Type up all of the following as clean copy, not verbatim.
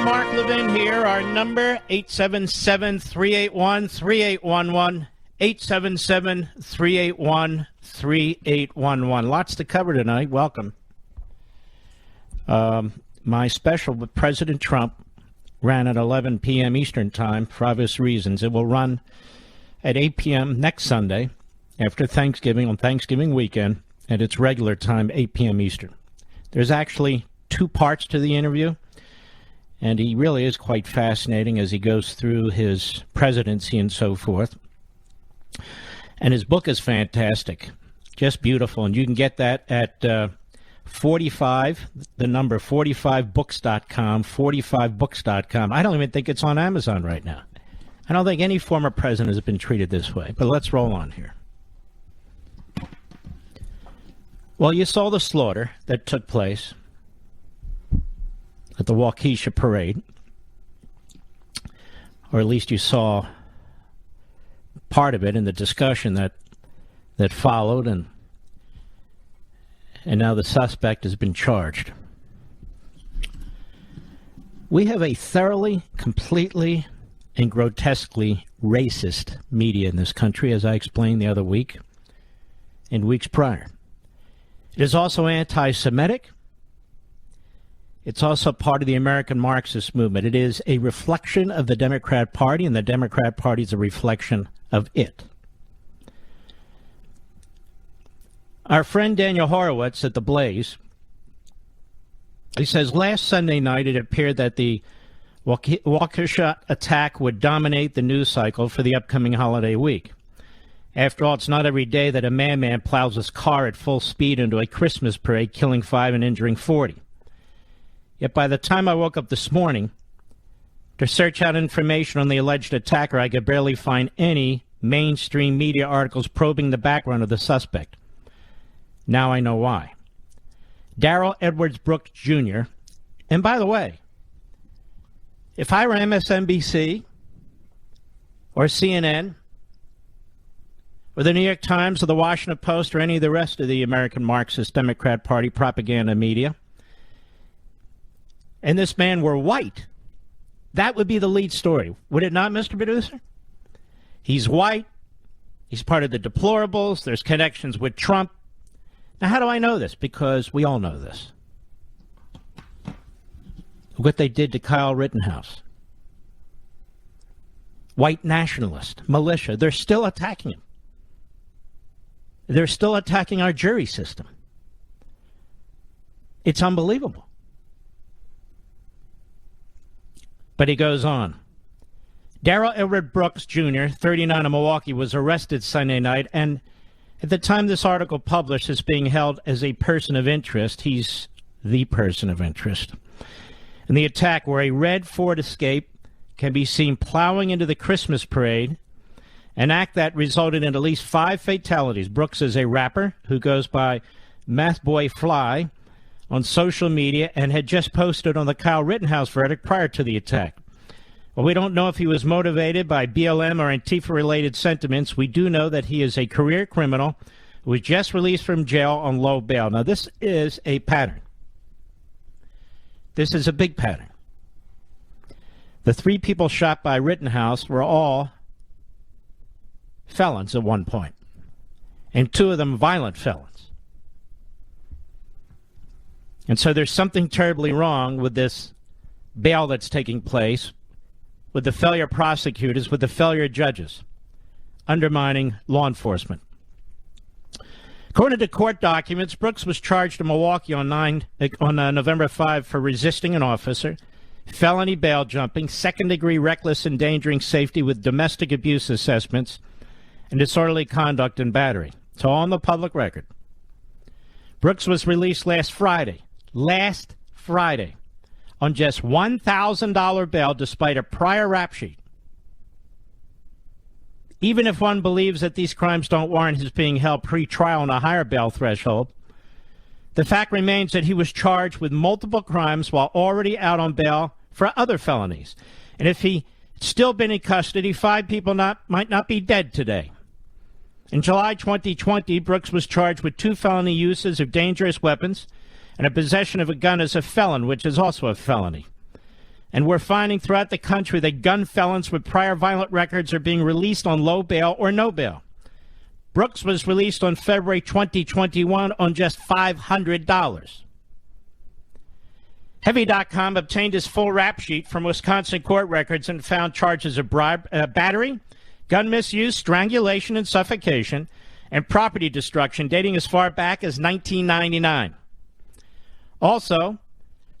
Mark Levin here. Our number, 877-381-3811. 877-381-3811. Lots to cover tonight. Welcome. My special with President Trump ran at 11 p.m. Eastern Time for obvious reasons. It will run at 8 p.m. next Sunday after Thanksgiving on Thanksgiving weekend at its regular time, 8 p.m. Eastern. There's actually two parts to the interview, and he really is quite fascinating as he goes through his presidency and so forth. And his book is fantastic, just beautiful, and you can get that at 45, the number 45books.com, 45books.com. I don't even think it's on Amazon right now. I don't think any former president has been treated this way, but let's roll on here. Well, you saw the slaughter that took place at the Waukesha parade, or at least you saw part of it in the discussion that followed, and now the suspect has been charged. We have a thoroughly, completely, and grotesquely racist media in this country, as I explained the other week and weeks prior. It is also anti-Semitic. It's also part of the American Marxist movement. It is a reflection of the Democrat Party, and the Democrat Party is a reflection of it. Our friend Daniel Horowitz at The Blaze, he says, last Sunday night it appeared that the Waukesha attack would dominate the news cycle for the upcoming holiday week. After all, it's not every day that a madman plows his car at full speed into a Christmas parade, killing 5 and injuring 40. Yet by the time I woke up this morning to search out information on the alleged attacker, I could barely find any mainstream media articles probing the background of the suspect. Now I know why. Darrell Edwards Brooks Jr., and by the way, if I were MSNBC or CNN or the New York Times or the Washington Post or any of the rest of the American Marxist Democrat Party propaganda media, and this man were white, that would be the lead story. Would it not, Mr. Producer? He's white. He's part of the deplorables. There's connections with Trump. Now, how do I know this? Because we all know this. What they did to Kyle Rittenhouse. White nationalist, militia. They're still attacking him. They're still attacking our jury system. It's unbelievable. But he goes on. Darrell Edward Brooks Jr., 39 of Milwaukee, was arrested Sunday night, and at the time this article published is being held as a person of interest. He's the person of interest. In the attack, where a red Ford Escape can be seen plowing into the Christmas parade, an act that resulted in at least 5 fatalities. Brooks is a rapper who goes by Meth Boy Fly on social media and had just posted on the Kyle Rittenhouse verdict prior to the attack. Well, we don't know if he was motivated by BLM or Antifa-related sentiments. We do know that he is a career criminal who was just released from jail on low bail. Now, this is a pattern. This is a big pattern. The 3 people shot by Rittenhouse were all felons at one point, and 2 of them violent felons. And so there's something terribly wrong with this bail that's taking place, with the failure of prosecutors, with the failure of judges, undermining law enforcement. According to court documents, Brooks was charged in Milwaukee on November 5 for resisting an officer, felony bail jumping, second-degree reckless endangering safety with domestic abuse assessments, and disorderly conduct and battery. It's all on the public record. Brooks was released last Friday, on just $1,000 bail despite a prior rap sheet. Even if one believes that these crimes don't warrant his being held pre-trial on a higher bail threshold, the fact remains that he was charged with multiple crimes while already out on bail for other felonies. And if he had still been in custody, 5 people might not be dead today. In July 2020, Brooks was charged with 2 felony uses of dangerous weapons and a possession of a gun as a felon, which is also a felony. And we're finding throughout the country that gun felons with prior violent records are being released on low bail or no bail. Brooks was released on February 2021 on just $500. Heavy.com obtained his full rap sheet from Wisconsin court records and found charges of battery, gun misuse, strangulation and suffocation, and property destruction dating as far back as 1999. Also,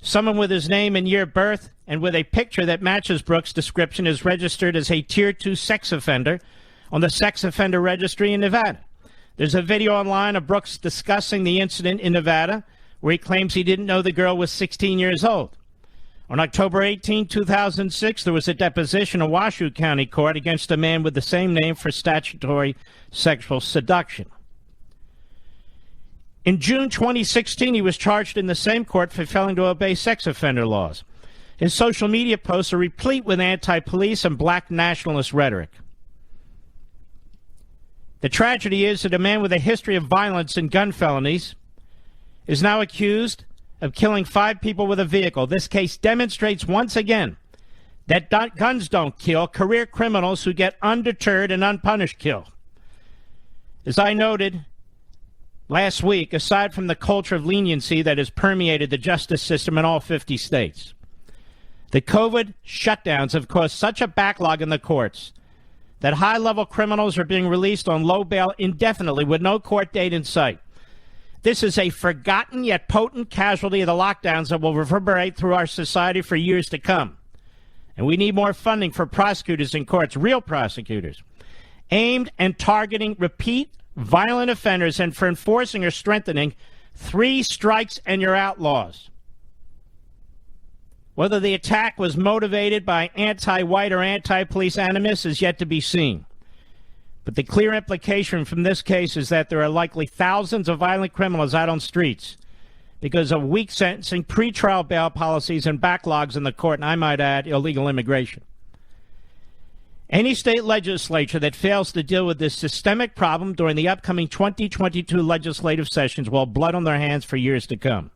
someone with his name and year of birth and with a picture that matches Brooks' description is registered as a Tier 2 sex offender on the sex offender registry in Nevada. There's a video online of Brooks discussing the incident in Nevada where he claims he didn't know the girl was 16 years old. On October 18, 2006, there was a deposition in Washoe County Court against a man with the same name for statutory sexual seduction. In June 2016, he was charged in the same court for failing to obey sex offender laws. His social media posts are replete with anti-police and black nationalist rhetoric. The tragedy is that a man with a history of violence and gun felonies is now accused of killing 5 people with a vehicle. This case demonstrates once again that guns don't kill. Career criminals who get undeterred and unpunished kill. As I noted last week, aside from the culture of leniency that has permeated the justice system in all 50 states, the COVID shutdowns have caused such a backlog in the courts that high-level criminals are being released on low bail indefinitely with no court date in sight. This is a forgotten yet potent casualty of the lockdowns that will reverberate through our society for years to come. And we need more funding for prosecutors in courts, real prosecutors, aimed and targeting repeat violent offenders and for enforcing or strengthening 3 strikes and you're out laws. Whether the attack was motivated by anti-white or anti-police animus is yet to be seen. But the clear implication from this case is that there are likely thousands of violent criminals out on streets because of weak sentencing, pretrial bail policies, and backlogs in the court, and I might add, illegal immigration. Any state legislature that fails to deal with this systemic problem during the upcoming 2022 legislative sessions will have blood on their hands for years to come.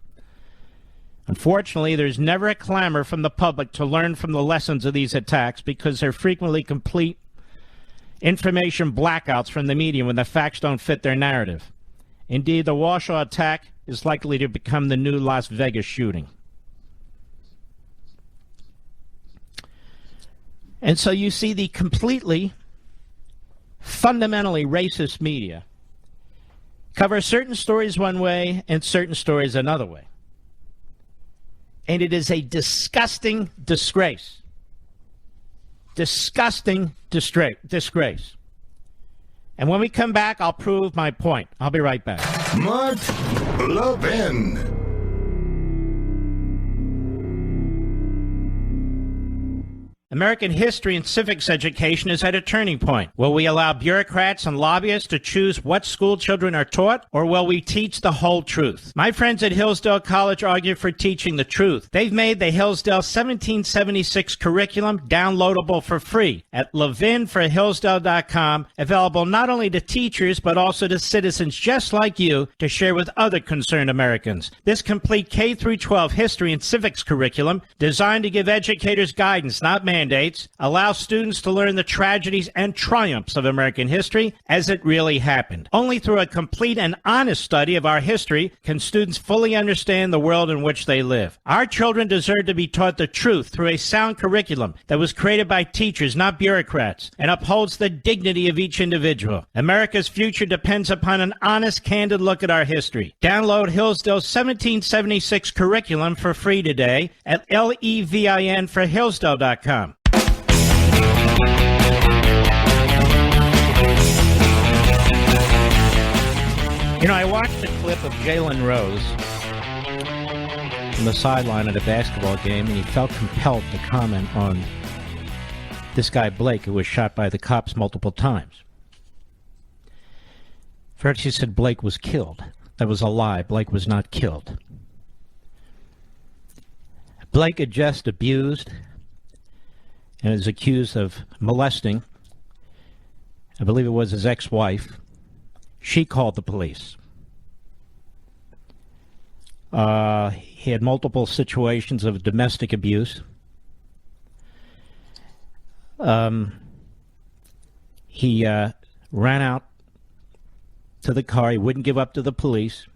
Unfortunately, there's never a clamor from the public to learn from the lessons of these attacks because they're frequently complete information blackouts from the media when the facts don't fit their narrative. Indeed, the Washoe attack is likely to become the new Las Vegas shooting. And so you see the completely, fundamentally racist media cover certain stories one way and certain stories another way. And it is a disgusting disgrace. Disgusting disgrace. And when we come back, I'll prove my point. I'll be right back. Mark Levin. American history and civics education is at a turning point. Will we allow bureaucrats and lobbyists to choose what school children are taught, or will we teach the whole truth? My friends at Hillsdale College argue for teaching the truth. They've made the Hillsdale 1776 curriculum downloadable for free at levinforhillsdale.com, available not only to teachers but also to citizens just like you to share with other concerned Americans. This complete K-12 history and civics curriculum, designed to give educators guidance, not mandates, allows students to learn the tragedies and triumphs of American history as it really happened. Only through a complete and honest study of our history can students fully understand the world in which they live. Our children deserve to be taught the truth through a sound curriculum that was created by teachers, not bureaucrats, and upholds the dignity of each individual. America's future depends upon an honest, candid look at our history. Download Hillsdale's 1776 curriculum for free today at levinforhillsdale.com. You know, I watched a clip of Jalen Rose on the sideline at a basketball game, and he felt compelled to comment on this guy Blake, who was shot by the cops multiple times. First, he said Blake was killed. That was a lie. Blake was not killed. Blake had just abused and is accused of molesting, I believe it was his ex-wife. She called the police. He had multiple situations of domestic abuse. He ran out to the car. He wouldn't give up to the police.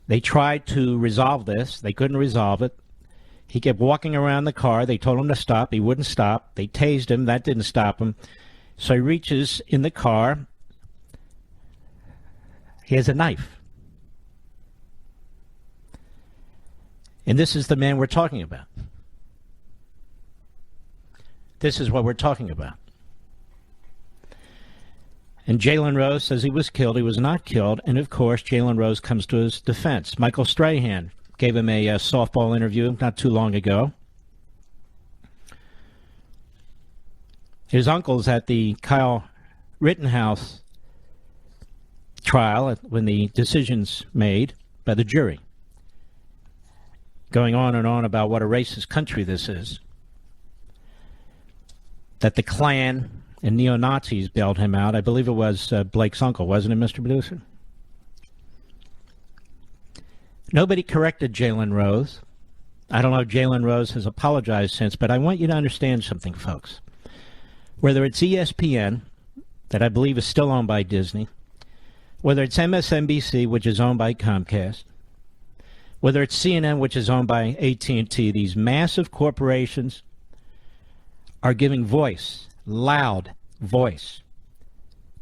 They tried to resolve this. They couldn't resolve it. He kept walking around the car. They told him to stop. He wouldn't stop. They tased him. That didn't stop him. So he reaches in the car. He has a knife. And this is the man we're talking about. This is what we're talking about. And Jalen Rose says he was killed. He was not killed. And, of course, Jalen Rose comes to his defense. Michael Strahan gave him a softball interview not too long ago. His uncle's at the Kyle Rittenhouse trial when the decision's made by the jury, going on and on about what a racist country this is, that the Klan and neo-Nazis bailed him out. I believe it was Blake's uncle, wasn't it, Mr. Producer? Nobody corrected Jalen Rose. I don't know if Jalen Rose has apologized since, but I want you to understand something, folks. Whether it's ESPN, that I believe is still owned by Disney, whether it's MSNBC, which is owned by Comcast, whether it's CNN, which is owned by AT&T, these massive corporations are giving voice, loud voice,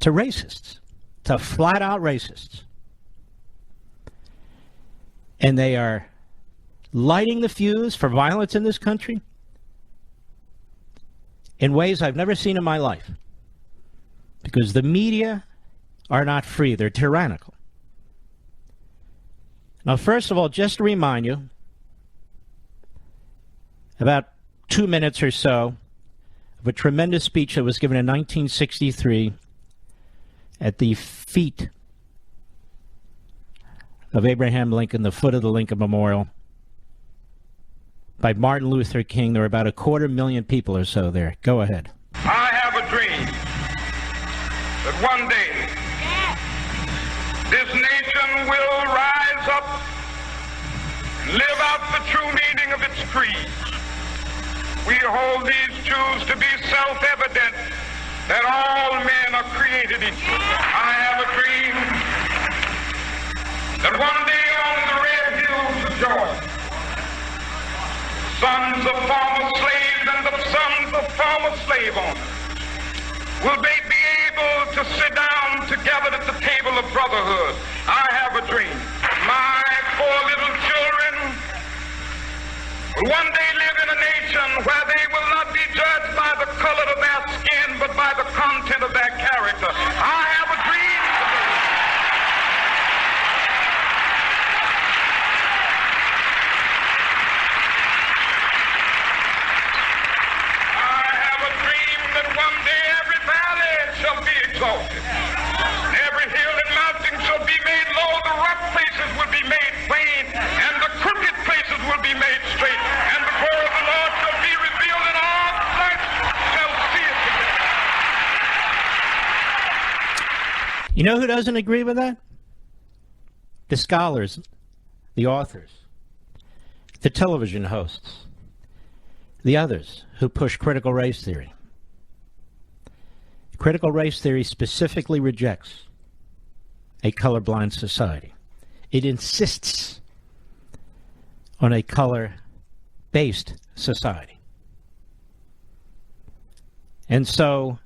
to racists, to flat-out racists. And they are lighting the fuse for violence in this country in ways I've never seen in my life. Because the media are not free. They're tyrannical. Now, first of all, just to remind you, about 2 minutes or so of a tremendous speech that was given in 1963 at the feet of Abraham Lincoln, the foot of the Lincoln Memorial, by Martin Luther King. There were about 250,000 people or so there. Go ahead. I have a dream that one day this nation will rise up and live out the true meaning of its creed. We hold these truths to be self-evident, that all men are created equal. I have a dream that one day on the red hills of Georgia, sons of former slaves and the sons of former slave owners will be able to sit down together at the table of brotherhood. I have a dream. My 4 little children will one day live in a nation where they will not be judged by the color of their skin, but by the content of their character. I have a dream. I have a dream that one day every valley shall be exalted. Every hill and mountain shall be made low. The rough places will be made plain, and the crooked places will be made straight. And the glory of the Lord shall be revealed, and all flesh shall see it together. You know who doesn't agree with that? The scholars, the authors, the television hosts, the others who push critical race theory. Critical race theory specifically rejects a colorblind society. It insists on a color-based society. And so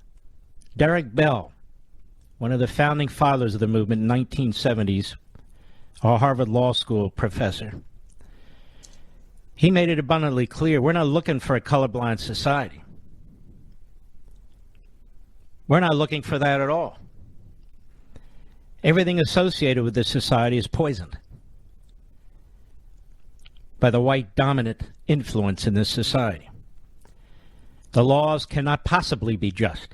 Derek Bell, one of the founding fathers of the movement in the 1970s, a Harvard Law School professor, he made it abundantly clear we're not looking for a colorblind society. We're not looking for that at all. Everything associated with this society is poisoned by the white dominant influence in this society. The laws cannot possibly be just.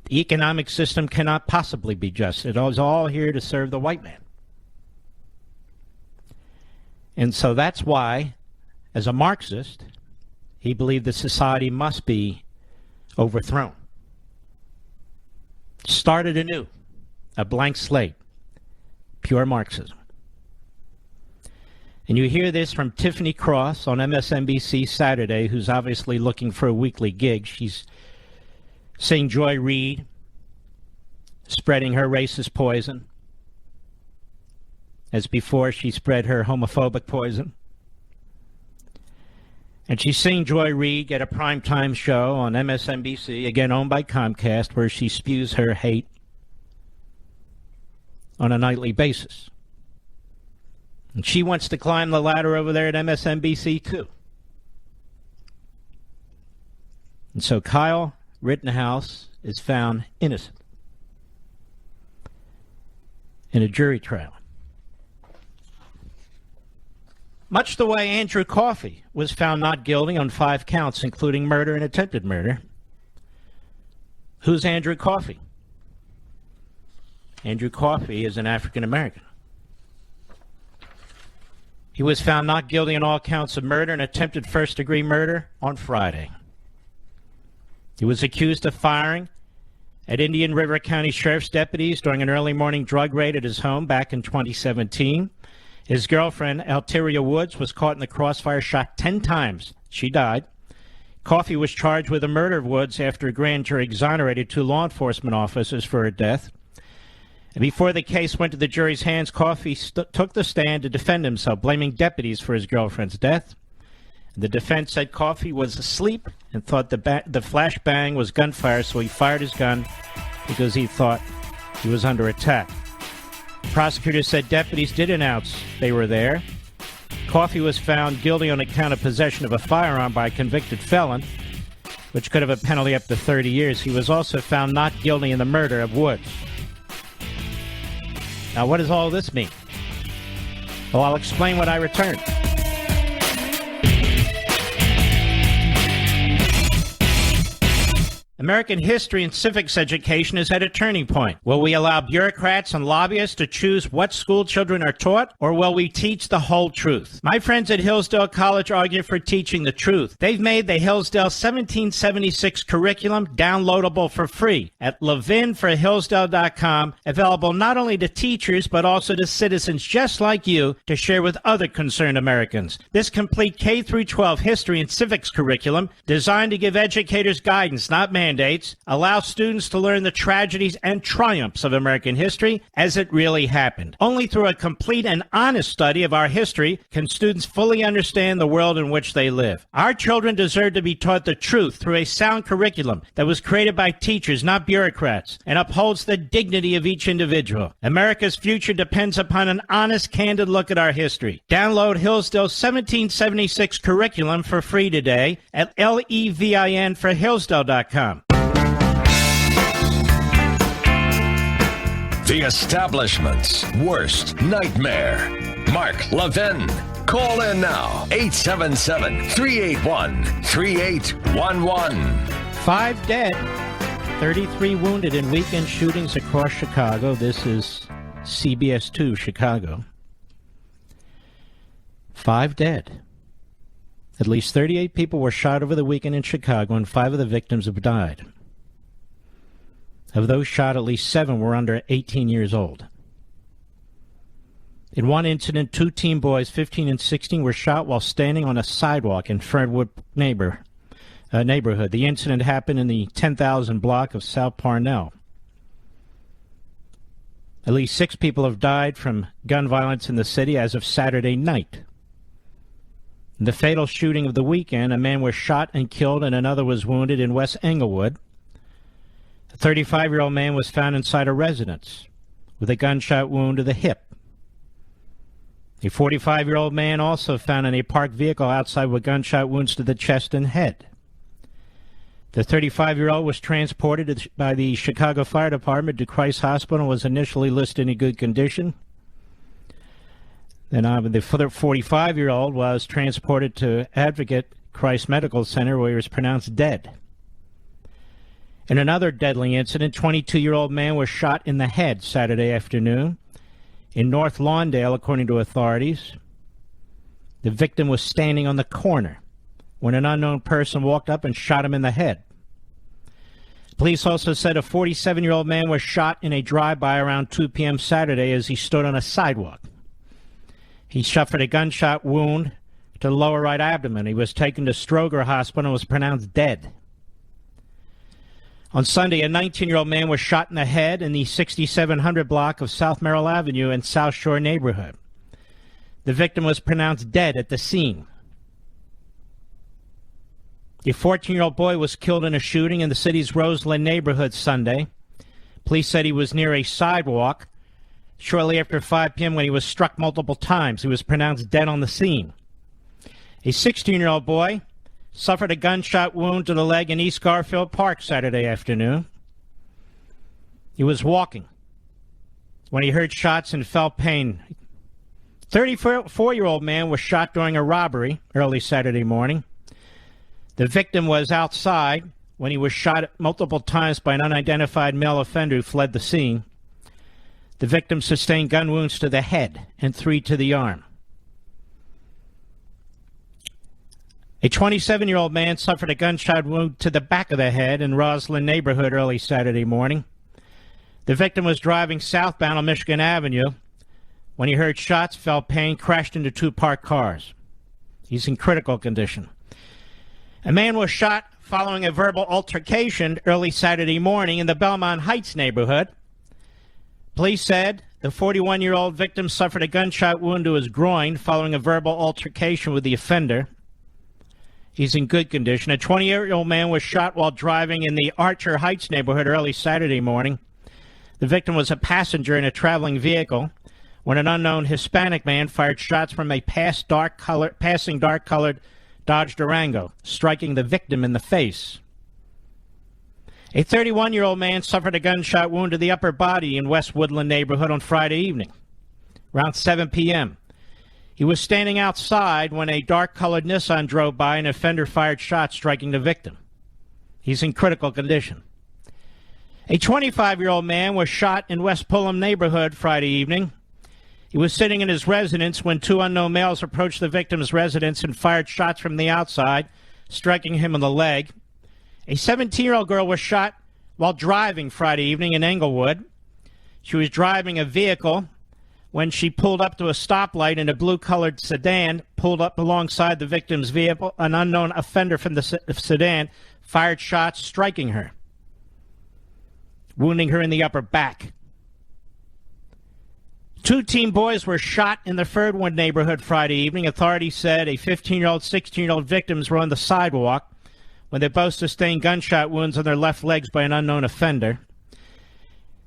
The economic system cannot possibly be just. It is all here to serve the white man. And so that's why, as a Marxist, he believed the society must be overthrown. Started anew, a blank slate, pure Marxism. And you hear this from Tiffany Cross on MSNBC Saturday, who's obviously looking for a weekly gig. She's seeing Joy Reid spreading her racist poison, as before she spread her homophobic poison. And she's seeing Joy Reid get a primetime show on MSNBC, again owned by Comcast, where she spews her hate on a nightly basis. And she wants to climb the ladder over there at MSNBC, too. And so Kyle Rittenhouse is found innocent in a jury trial. Much the way Andrew Coffey was found not guilty on 5 counts, including murder and attempted murder. Who's Andrew Coffey? Andrew Coffey is an African American. He was found not guilty on all counts of murder and attempted first-degree murder on Friday. He was accused of firing at Indian River County Sheriff's deputies during an early morning drug raid at his home back in 2017. His girlfriend, Alteria Woods, was caught in the crossfire, shot 10 times. She died. Coffey was charged with the murder of Woods after a grand jury exonerated 2 law enforcement officers for her death. And before the case went to the jury's hands, Coffey took the stand to defend himself, blaming deputies for his girlfriend's death. The defense said Coffey was asleep and thought the flash bang was gunfire, so he fired his gun because he thought he was under attack. Prosecutors said deputies did announce they were there. Coffey was found guilty on account of possession of a firearm by a convicted felon, which could have a penalty up to 30 years. He was also found not guilty in the murder of Woods. Now, what does all this mean? Well, I'll explain when I return. American history and civics education is at a turning point. Will we allow bureaucrats and lobbyists to choose what school children are taught, or will we teach the whole truth? My friends at Hillsdale College argue for teaching the truth. They've made the Hillsdale 1776 curriculum downloadable for free at levinforhillsdale.com, available not only to teachers but also to citizens just like you to share with other concerned Americans. This complete K-12 history and civics curriculum, designed to give educators guidance, not mandates, allow students to learn the tragedies and triumphs of American history as it really happened. Only through a complete and honest study of our history can students fully understand the world in which they live. Our children deserve to be taught the truth through a sound curriculum that was created by teachers, not bureaucrats, and upholds the dignity of each individual. America's future depends upon an honest, candid look at our history. Download Hillsdale's 1776 curriculum for free today at levinforhillsdale.com. The establishment's worst nightmare. Mark Levin. Call in now. 877-381-3811. 5 dead, 33 wounded in weekend shootings across Chicago. This is CBS 2 Chicago. 5 dead. At least 38 people were shot over the weekend in Chicago, and 5 of the victims have died. Of those shot, at least 7 were under 18 years old. In one incident, 2 teen boys, 15 and 16, were shot while standing on a sidewalk in Fernwood neighborhood. The incident happened in the 10,000 block of South Parnell. At least 6 people have died from gun violence in the city as of Saturday night. In the fatal shooting of the weekend, a man was shot and killed and another was wounded in West Englewood. A 35-year-old man was found inside a residence with a gunshot wound to the hip. A 45-year-old man also found in a parked vehicle outside with gunshot wounds to the chest and head. The 35-year-old was transported by the Chicago Fire Department to Christ Hospital and was initially listed in good condition. Then the 45-year-old was transported to Advocate Christ Medical Center, where he was pronounced dead. In another deadly incident, 22-year-old man was shot in the head Saturday afternoon in North Lawndale, according to authorities. The victim was standing on the corner when an unknown person walked up and shot him in the head. Police also said a 47-year-old man was shot in a drive-by around 2 p.m. Saturday as he stood on a sidewalk. He suffered a gunshot wound to the lower right abdomen. He was taken to Stroger Hospital and was pronounced dead. On Sunday, a 19-year-old man was shot in the head in the 6700 block of South Merrill Avenue in South Shore neighborhood. The victim was pronounced dead at the scene. A 14-year-old boy was killed in a shooting in the city's Roseland neighborhood Sunday. Police said he was near a sidewalk shortly after 5 p.m. when he was struck multiple times. He was pronounced dead on the scene. A 16-year-old boy suffered a gunshot wound to the leg in East Garfield Park Saturday afternoon. He was walking when he heard shots and felt pain. 34-year-old man was shot during a robbery early Saturday morning. The victim was outside when he was shot multiple times by an unidentified male offender who fled the scene. The victim sustained gun wounds to the head and 3 to the arm. A 27-year-old man suffered a gunshot wound to the back of the head in Roseland neighborhood early Saturday morning. The victim was driving southbound on Michigan Avenue when he heard shots, felt pain, crashed into 2 parked cars. He's in critical condition. A man was shot following a verbal altercation early Saturday morning in the Belmont Heights neighborhood. Police said the 41-year-old victim suffered a gunshot wound to his groin following a verbal altercation with the offender. He's in good condition. A 28-year-old man was shot while driving in the Archer Heights neighborhood early Saturday morning. The victim was a passenger in a traveling vehicle when an unknown Hispanic man fired shots from a passing dark-colored Dodge Durango, striking the victim in the face. A 31-year-old man suffered a gunshot wound to the upper body in West Woodland neighborhood on Friday evening, around 7 p.m. He was standing outside when a dark-colored Nissan drove by and an offender fired shots, striking the victim. He's in critical condition. A 25-year-old man was shot in West Pullman neighborhood Friday evening. He was sitting in his residence when 2 unknown males approached the victim's residence and fired shots from the outside, striking him in the leg. A 17-year-old girl was shot while driving Friday evening in Englewood. She was driving a vehicle when she pulled up to a stoplight and a blue-colored sedan pulled up alongside the victim's vehicle. An unknown offender from the sedan fired shots, striking her, wounding her in the upper back. 2 teen boys were shot in the Ferdwood neighborhood Friday evening. Authorities said a 15-year-old, 16-year-old victims were on the sidewalk when they both sustained gunshot wounds on their left legs by an unknown offender.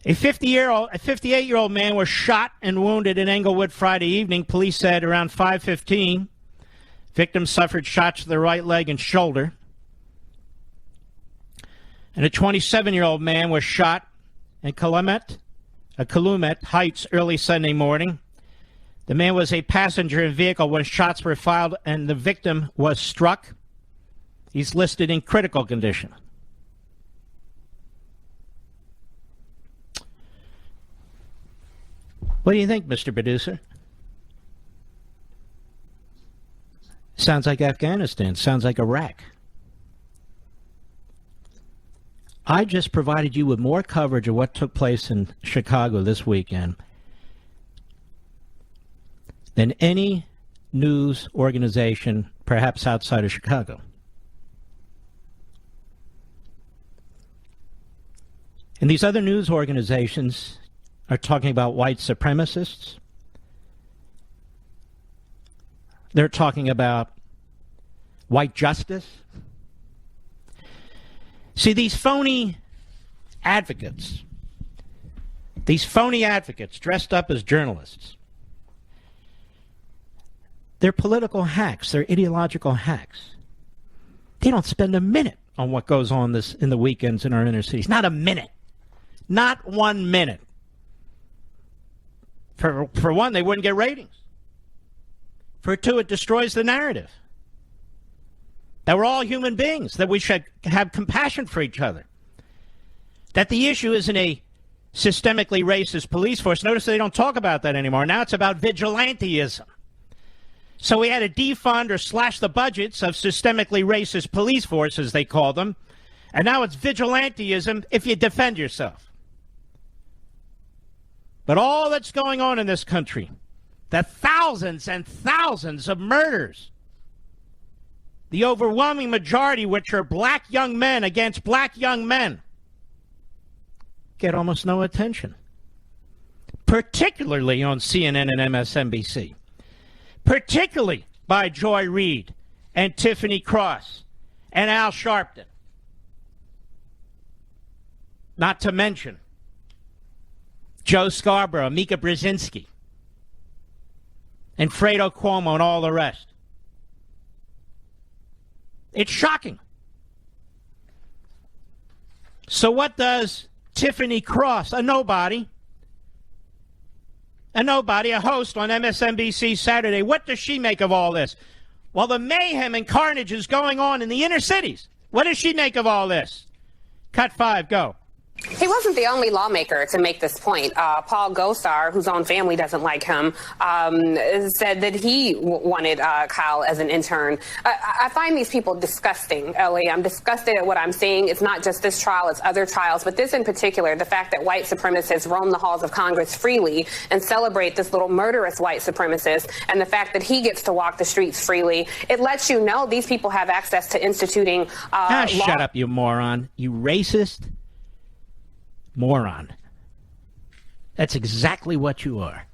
A 58-year-old man was shot and wounded in Englewood Friday evening. Police said around 5:15. Victim suffered shots to the right leg and shoulder. And a 27-year-old man was shot in Calumet Heights early Sunday morning. The man was a passenger in a vehicle when shots were fired and the victim was struck. He's listed in critical condition. What do you think, Mr. Producer? Sounds like Afghanistan. Sounds like Iraq. I just provided you with more coverage of what took place in Chicago this weekend than any news organization, perhaps outside of Chicago. And these other news organizations are talking about white supremacists. They're talking about white justice. See, these phony advocates dressed up as journalists, they're political hacks, they're ideological hacks. They don't spend a minute on what goes on in the weekends in our inner cities. Not a minute. Not 1 minute. For one, they wouldn't get ratings. For two, it destroys the narrative that we're all human beings, that we should have compassion for each other, that the issue isn't a systemically racist police force. Notice they don't talk about that anymore. Now it's about vigilanteism. So we had to defund or slash the budgets of systemically racist police forces, they call them, and now it's vigilanteism if you defend yourself. But all that's going on in this country the thousands and thousands of murders, the overwhelming majority which are black young men against black young men, get almost no attention, particularly on CNN and MSNBC, particularly by Joy Reid and Tiffany Cross and Al Sharpton. Not to mention Joe Scarborough, Mika Brzezinski, and Fredo Cuomo and all the rest. It's shocking. So what does Tiffany Cross, a nobody, a host on MSNBC Saturday, what does she make of all this? Well, the mayhem and carnage is going on in the inner cities. What does she make of all this? Cut 5, go. He wasn't the only lawmaker to make this point. Paul Gosar, whose own family doesn't like him, said that he wanted Kyle as an intern. I find these people disgusting, Ellie. I'm disgusted at what I'm seeing. It's not just this trial, it's other trials. But this in particular, the fact that white supremacists roam the halls of Congress freely and celebrate this little murderous white supremacist, and the fact that he gets to walk the streets freely, it lets you know these people have access to instituting shut up, you moron. You racist moron. That's exactly what you are.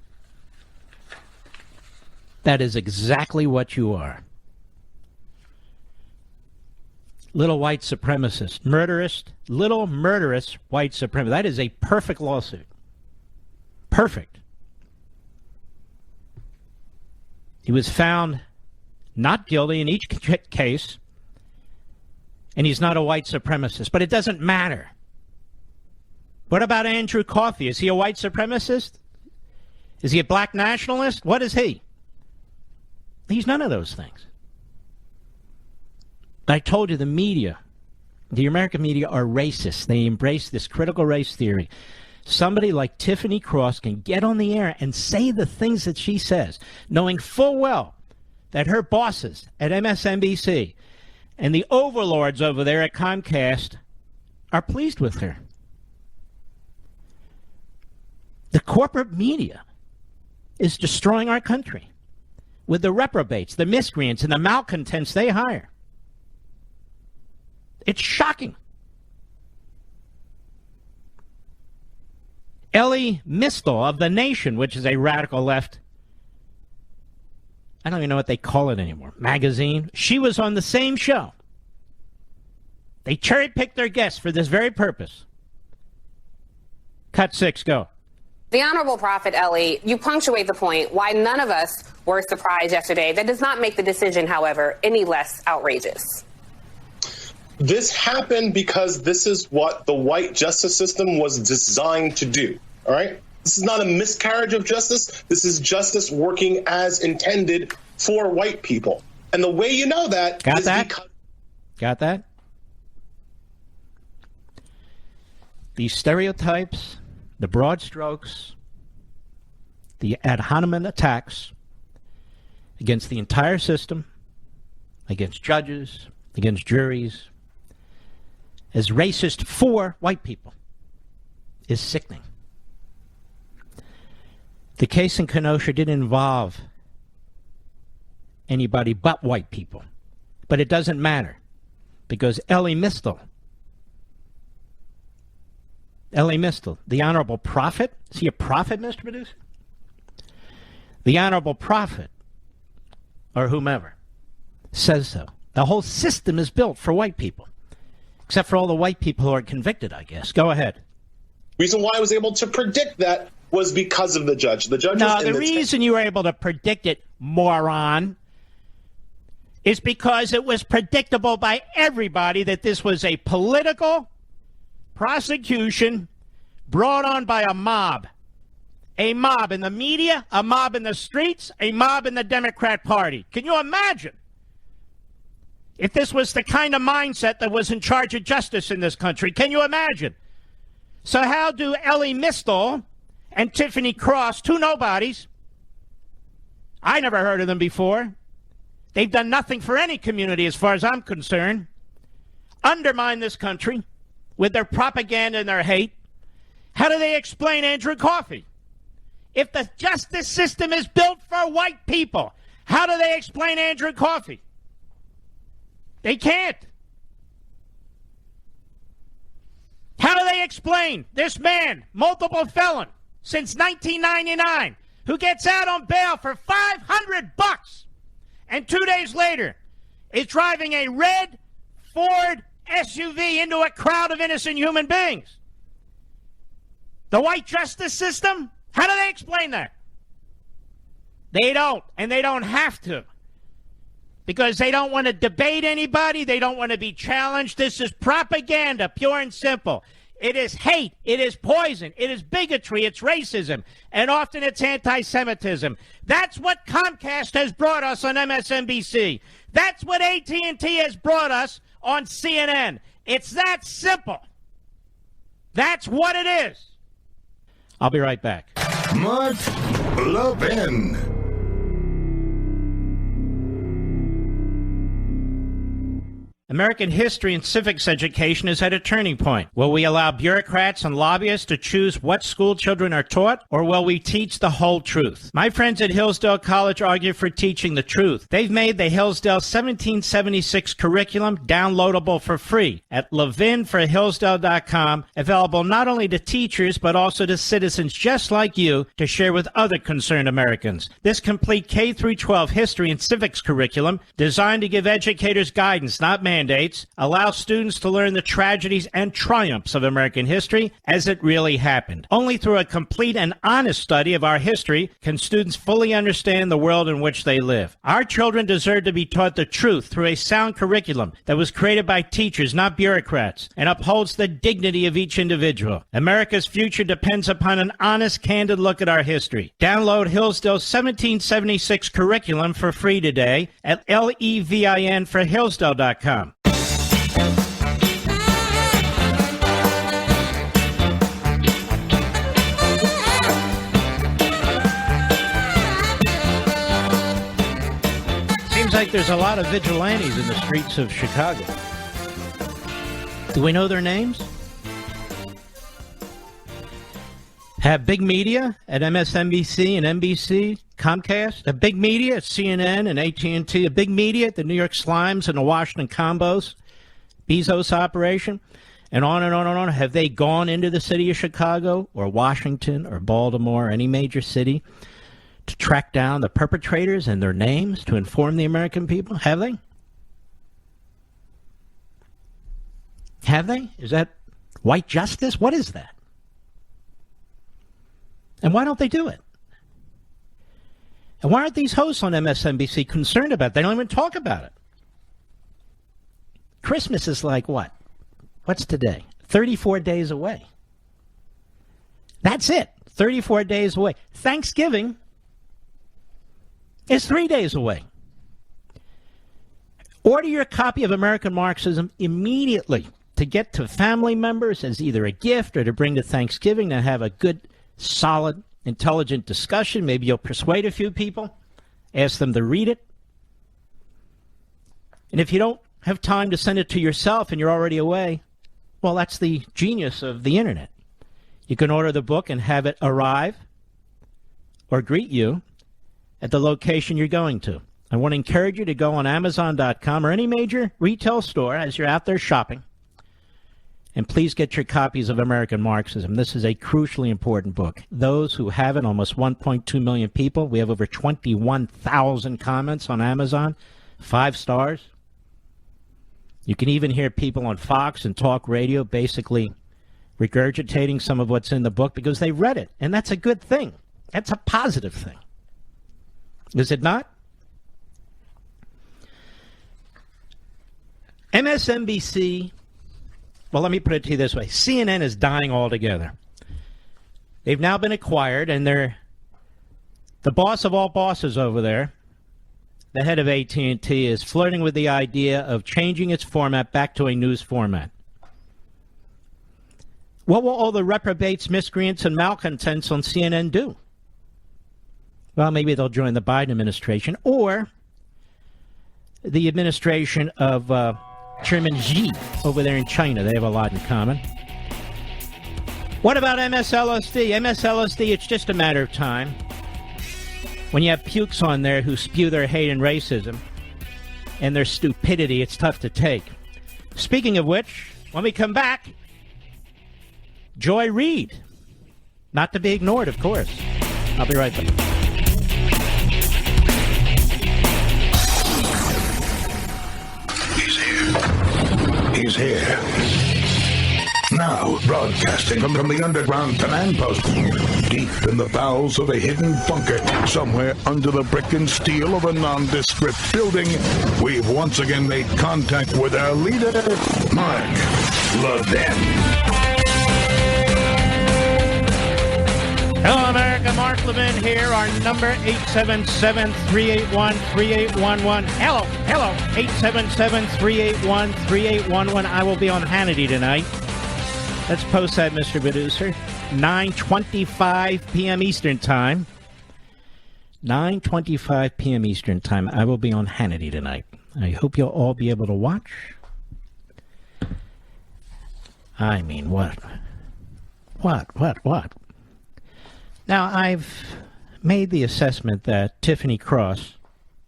That is exactly what you are. Little white supremacist, little murderous white supremacist. That is a perfect lawsuit. Perfect. He was found not guilty in each case, and he's not a white supremacist, but it doesn't matter. What about Andrew Coffey? Is he a white supremacist? Is he a black nationalist? What is he? He's none of those things. I told you the media, the American media, are racist. They embrace this critical race theory. Somebody like Tiffany Cross can get on the air and say the things that she says, knowing full well that her bosses at MSNBC and the overlords over there at Comcast are pleased with her. The corporate media is destroying our country with the reprobates, the miscreants, and the malcontents they hire. It's shocking. Ellie Mistel of The Nation, which is a radical left, I don't even know what they call it anymore, magazine, she was on the same show. They cherry-picked their guests for this very purpose. Cut 6, go. The Honorable Prophet, Ellie, you punctuate the point why none of us were surprised yesterday. That does not make the decision, however, any less outrageous. This happened because this is what the white justice system was designed to do, all right? This is not a miscarriage of justice. This is justice working as intended for white people. And the way you know that Got is that? because... Got that? These stereotypes, the broad strokes, the ad hominem attacks against the entire system, against judges, against juries, as racist for white people, is sickening. The case in Kenosha didn't involve anybody but white people. But it doesn't matter, because Ellie Mistel, the Honorable Prophet, is he a prophet, Mr. Producer? The Honorable Prophet, or whomever, says so. The whole system is built for white people, except for all the white people who are convicted, I guess. Go ahead. Reason why I was able to predict that was because of the judge. The judge. No, the reason you were able to predict it, moron, is because it was predictable by everybody that this was a political prosecution brought on by a mob. A mob in the media, a mob in the streets, a mob in the Democrat Party. Can you imagine if this was the kind of mindset that was in charge of justice in this country? Can you imagine? So how do Ellie Mistel and Tiffany Cross, two nobodies, I never heard of them before, they've done nothing for any community as far as I'm concerned, undermine this country with their propaganda and their hate? How do they explain Andrew Coffey? If the justice system is built for white people, how do they explain Andrew Coffey? They can't. How do they explain this man, multiple felon, since 1999, who gets out on bail for $500 and 2 days later is driving a red Ford SUV into a crowd of innocent human beings? The white justice system? How do they explain that? They don't, and they don't have to. Because they don't want to debate anybody. They don't want to be challenged. This is propaganda, pure and simple. It is hate. It is poison. It is bigotry. It's racism. And often it's anti-Semitism. That's what Comcast has brought us on MSNBC. That's what AT&T has brought us on CNN. It's that simple. That's what it is. I'll be right back. Mark Levin. American history and civics education is at a turning point. Will we allow bureaucrats and lobbyists to choose what school children are taught, or will we teach the whole truth? My friends at Hillsdale College argue for teaching the truth. They've made the Hillsdale 1776 curriculum downloadable for free at levinforhillsdale.com, available not only to teachers but also to citizens just like you to share with other concerned Americans. This complete K-12 history and civics curriculum, designed to give educators guidance, not mandates, allow students to learn the tragedies and triumphs of American history as it really happened. Only through a complete and honest study of our history can students fully understand the world in which they live. Our children deserve to be taught the truth through a sound curriculum that was created by teachers, not bureaucrats, and upholds the dignity of each individual. America's future depends upon an honest, candid look at our history. Download Hillsdale's 1776 curriculum for free today at levinforhillsdale.com. Seems like there's a lot of vigilantes in the streets of Chicago. Do we know their names? Have big media at MSNBC and NBC, Comcast, a big media at CNN and AT&T, a big media at the New York Slimes and the Washington Combos, Bezos operation, and on and on and on. Have they gone into the city of Chicago or Washington or Baltimore or any major city to track down the perpetrators and their names to inform the American people? Have they? Have they? Is that white justice? What is that? And why don't they do it? And why aren't these hosts on MSNBC concerned about it? They don't even talk about it. Christmas is like what? What's today? 34 days away. That's it. 34 days away. Thanksgiving is 3 days away. Order your copy of American Marxism immediately to get to family members as either a gift or to bring to Thanksgiving to have a good, solid, intelligent discussion. Maybe you'll persuade a few people, ask them to read it. And if you don't have time to send it to yourself and you're already away, well, that's the genius of the internet. You can order the book and have it arrive or greet you at the location you're going to. I want to encourage you to go on Amazon.com or any major retail store as you're out there shopping. And please get your copies of American Marxism. This is a crucially important book. Those who have it, almost 1.2 million people. We have over 21,000 comments on Amazon. 5 stars. You can even hear people on Fox and talk radio basically regurgitating some of what's in the book because they read it. And that's a good thing. That's a positive thing. Is it not? MSNBC, well, let me put it to you this way. CNN is dying altogether. They've now been acquired, and they're the boss of all bosses over there. The head of AT&T is flirting with the idea of changing its format back to a news format. What will all the reprobates, miscreants, and malcontents on CNN do? Well, maybe they'll join the Biden administration or the administration of Chairman Xi over there in China. They have a lot in common. What about MSLSD? MSLSD, it's just a matter of time. When you have pukes on there who spew their hate and racism and their stupidity, it's tough to take. Speaking of which, when we come back, Joy Reid. Not to be ignored, of course. I'll be right back. He's here. Now, broadcasting from the underground command post, deep in the bowels of a hidden bunker, somewhere under the brick and steel of a nondescript building, we've once again made contact with our leader, Mark Levin. Hello, America. Mark Levin here. Our number, 877-381-3811. Hello. 877-381-3811. I will be on Hannity tonight. Let's post that, Mr. Producer. 9:25 p.m. Eastern Time. 9:25 p.m. Eastern Time. I will be on Hannity tonight. I hope you'll all be able to watch. I mean, what? What? Now, I've made the assessment that Tiffany Cross,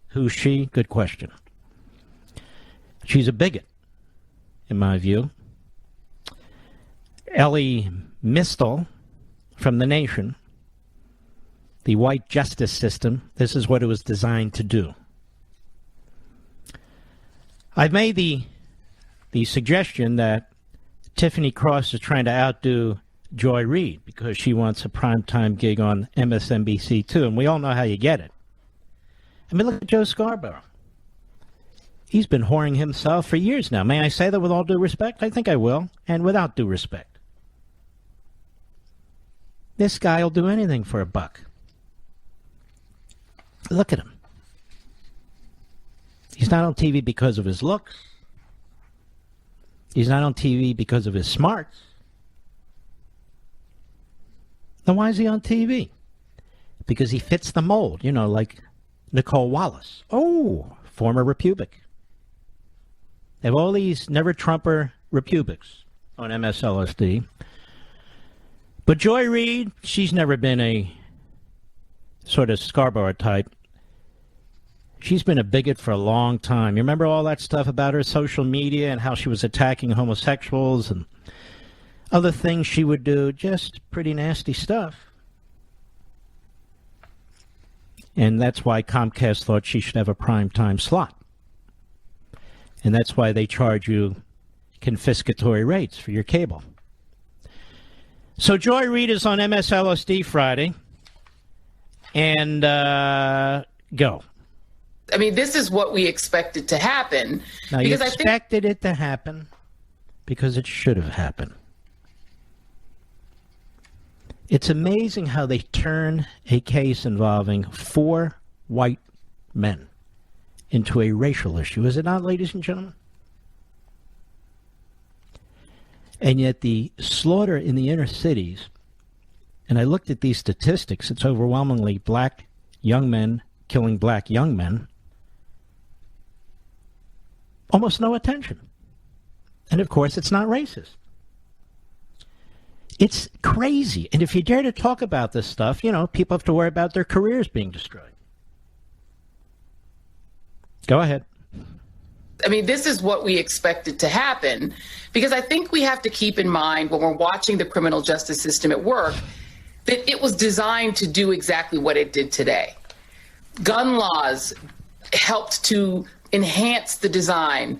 who's she? Good question. She's a bigot, in my view. Ellie Mistel from The Nation, the white justice system, this is what it was designed to do. I've made the suggestion that Tiffany Cross is trying to outdo Joy Reid because she wants a primetime gig on MSNBC too, and we all know how you get it. I mean, look at Joe Scarborough. He's been whoring himself for years now. May I say that with all due respect? I think I will, and without due respect. This guy will do anything for a buck. Look at him. He's not on TV because of his looks. He's not on TV because of his smarts. Then why is he on TV? Because he fits the mold, you know, like Nicole Wallace. Oh, former Republic. They have all these never-Trumper Republics on MSLSD. But Joy Reid, she's never been a sort of Scarborough type. She's been a bigot for a long time. You remember all that stuff about her social media and how she was attacking homosexuals and other things she would do? Just pretty nasty stuff. And that's why Comcast thought she should have a primetime slot. And that's why they charge you confiscatory rates for your cable. So Joy Reid is on MSLSD Friday. And go. I mean, this is what we expected to happen. Now, you expected it to happen because it should have happened. It's amazing how they turn a case involving 4 white men into a racial issue. Is it not, ladies and gentlemen? And yet the slaughter in the inner cities, and I looked at these statistics, it's overwhelmingly black young men killing black young men. Almost no attention. And of course, it's not racist. It's crazy. And if you dare to talk about this stuff, you know, people have to worry about their careers being destroyed. Go ahead. I mean, this is what we expected to happen, because I think we have to keep in mind when we're watching the criminal justice system at work that it was designed to do exactly what it did today. Gun laws helped to enhance the design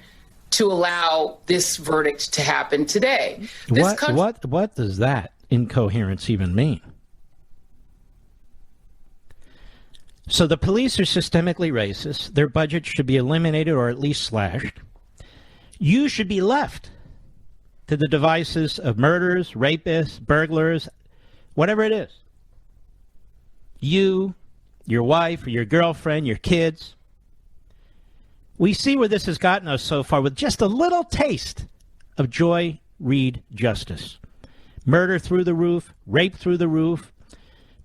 to allow this verdict to happen today. What does that incoherence even mean? So the police are systemically racist. Their budget should be eliminated or at least slashed. You should be left to the devices of murderers, rapists, burglars, whatever it is. You, your wife, or your girlfriend, your kids. We see where this has gotten us so far with just a little taste of Joy Reid justice. Murder through the roof, rape through the roof,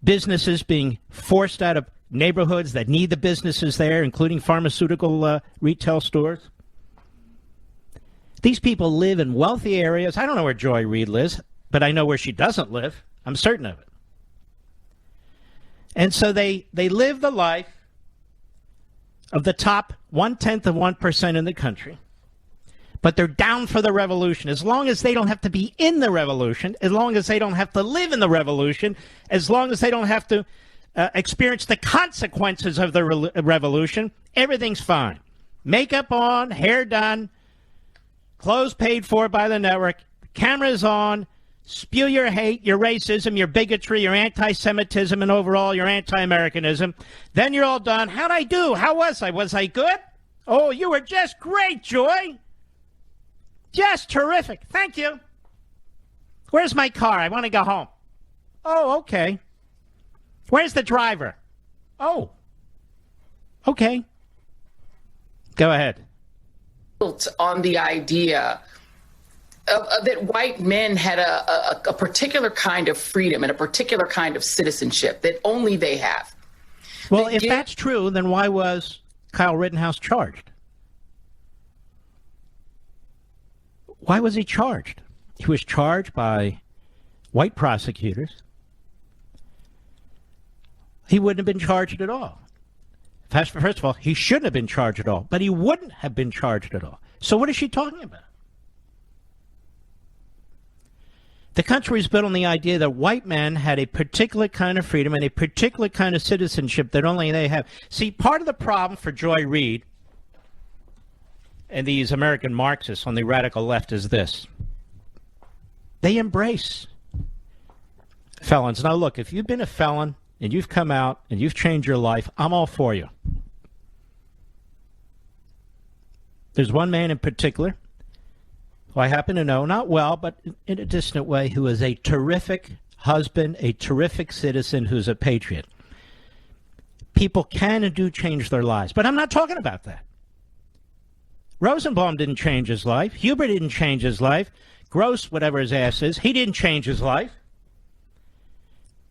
businesses being forced out of neighborhoods that need the businesses there, including pharmaceutical retail stores. These people live in wealthy areas. I don't know where Joy Reid lives. but I know where she doesn't live. I'm certain of it. And so they live the life of the top 0.1% in the country, but they're down for the revolution. As long as they don't have to be in the revolution, as long as they don't have to live in the revolution, as long as they don't have to experience the consequences of the revolution, everything's fine. Makeup on, hair done, clothes paid for by the network, cameras on, spew your hate, your racism, your bigotry, your anti-Semitism, and overall your anti-Americanism. Then you're all done. How'd I do? How was I? Was I good? Oh, you were just great, Joy. Just terrific. Thank you. Where's my car? I want to go home. Oh, okay. Where's the driver? Oh, okay. Go ahead. Built on the idea that white men had a particular kind of freedom and a particular kind of citizenship that only they have. Well, if that's true, then why was Kyle Rittenhouse charged? Why was he charged? He was charged by white prosecutors. He wouldn't have been charged at all. First of all, he shouldn't have been charged at all, but he wouldn't have been charged at all. So what is she talking about? The country is built on the idea that white men had a particular kind of freedom and a particular kind of citizenship that only they have. See, part of the problem for Joy Reid and these American Marxists on the radical left is this. They embrace felons. Now, look, if you've been a felon and you've come out and you've changed your life, I'm all for you. There's one man in particular who I happen to know, not well, but in a distant way, who is a terrific husband, a terrific citizen, who's a patriot. People can and do change their lives, but I'm not talking about that. Rosenbaum didn't change his life. Huber didn't change his life. Gross, whatever his ass is, he didn't change his life.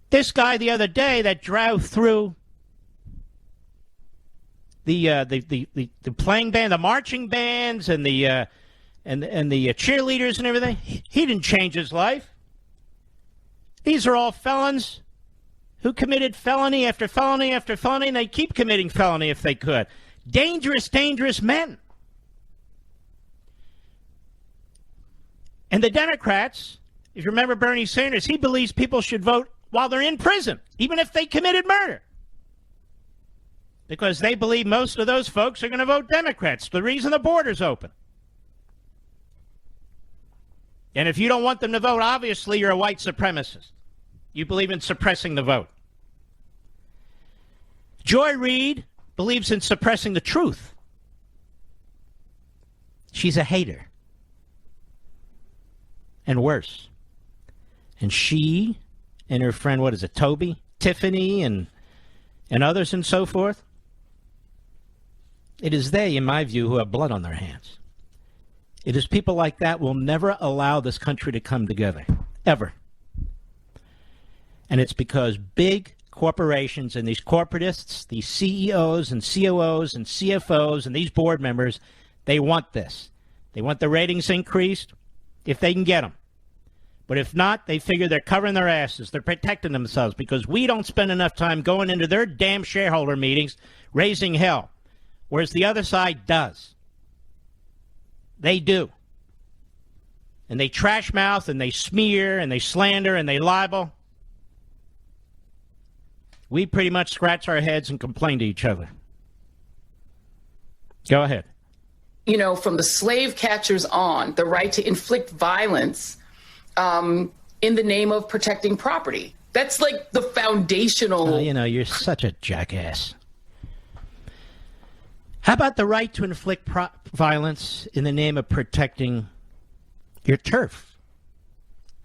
This guy the other day that drove through the playing band, the marching bands, and the cheerleaders and everything, he didn't change his life. These are all felons who committed felony after felony after felony, and they keep committing felony if they could. Dangerous, dangerous men. And the Democrats, if you remember Bernie Sanders, he believes people should vote while they're in prison, even if they committed murder. Because they believe most of those folks are going to vote Democrats. The reason the border's open. And if you don't want them to vote, obviously you're a white supremacist. You believe in suppressing the vote. Joy Reid believes in suppressing the truth. She's a hater. And worse. And she and her friend, what is it, Toby, Tiffany, and others and so forth, it is they, in my view, who have blood on their hands. It is people like that will never allow this country to come together, ever. And it's because big corporations and these corporatists, these CEOs and COOs and CFOs and these board members, they want this. They want the ratings increased if they can get them. But if not, they figure they're covering their asses. They're protecting themselves because we don't spend enough time going into their damn shareholder meetings raising hell, whereas the other side does. They do. And they trash mouth and they smear and they slander and they libel. We pretty much scratch our heads and complain to each other. Go ahead. You know, from the slave catchers on, the right to inflict violence in the name of protecting property. That's like the foundational. You're such a jackass. How about the right to inflict violence in the name of protecting your turf,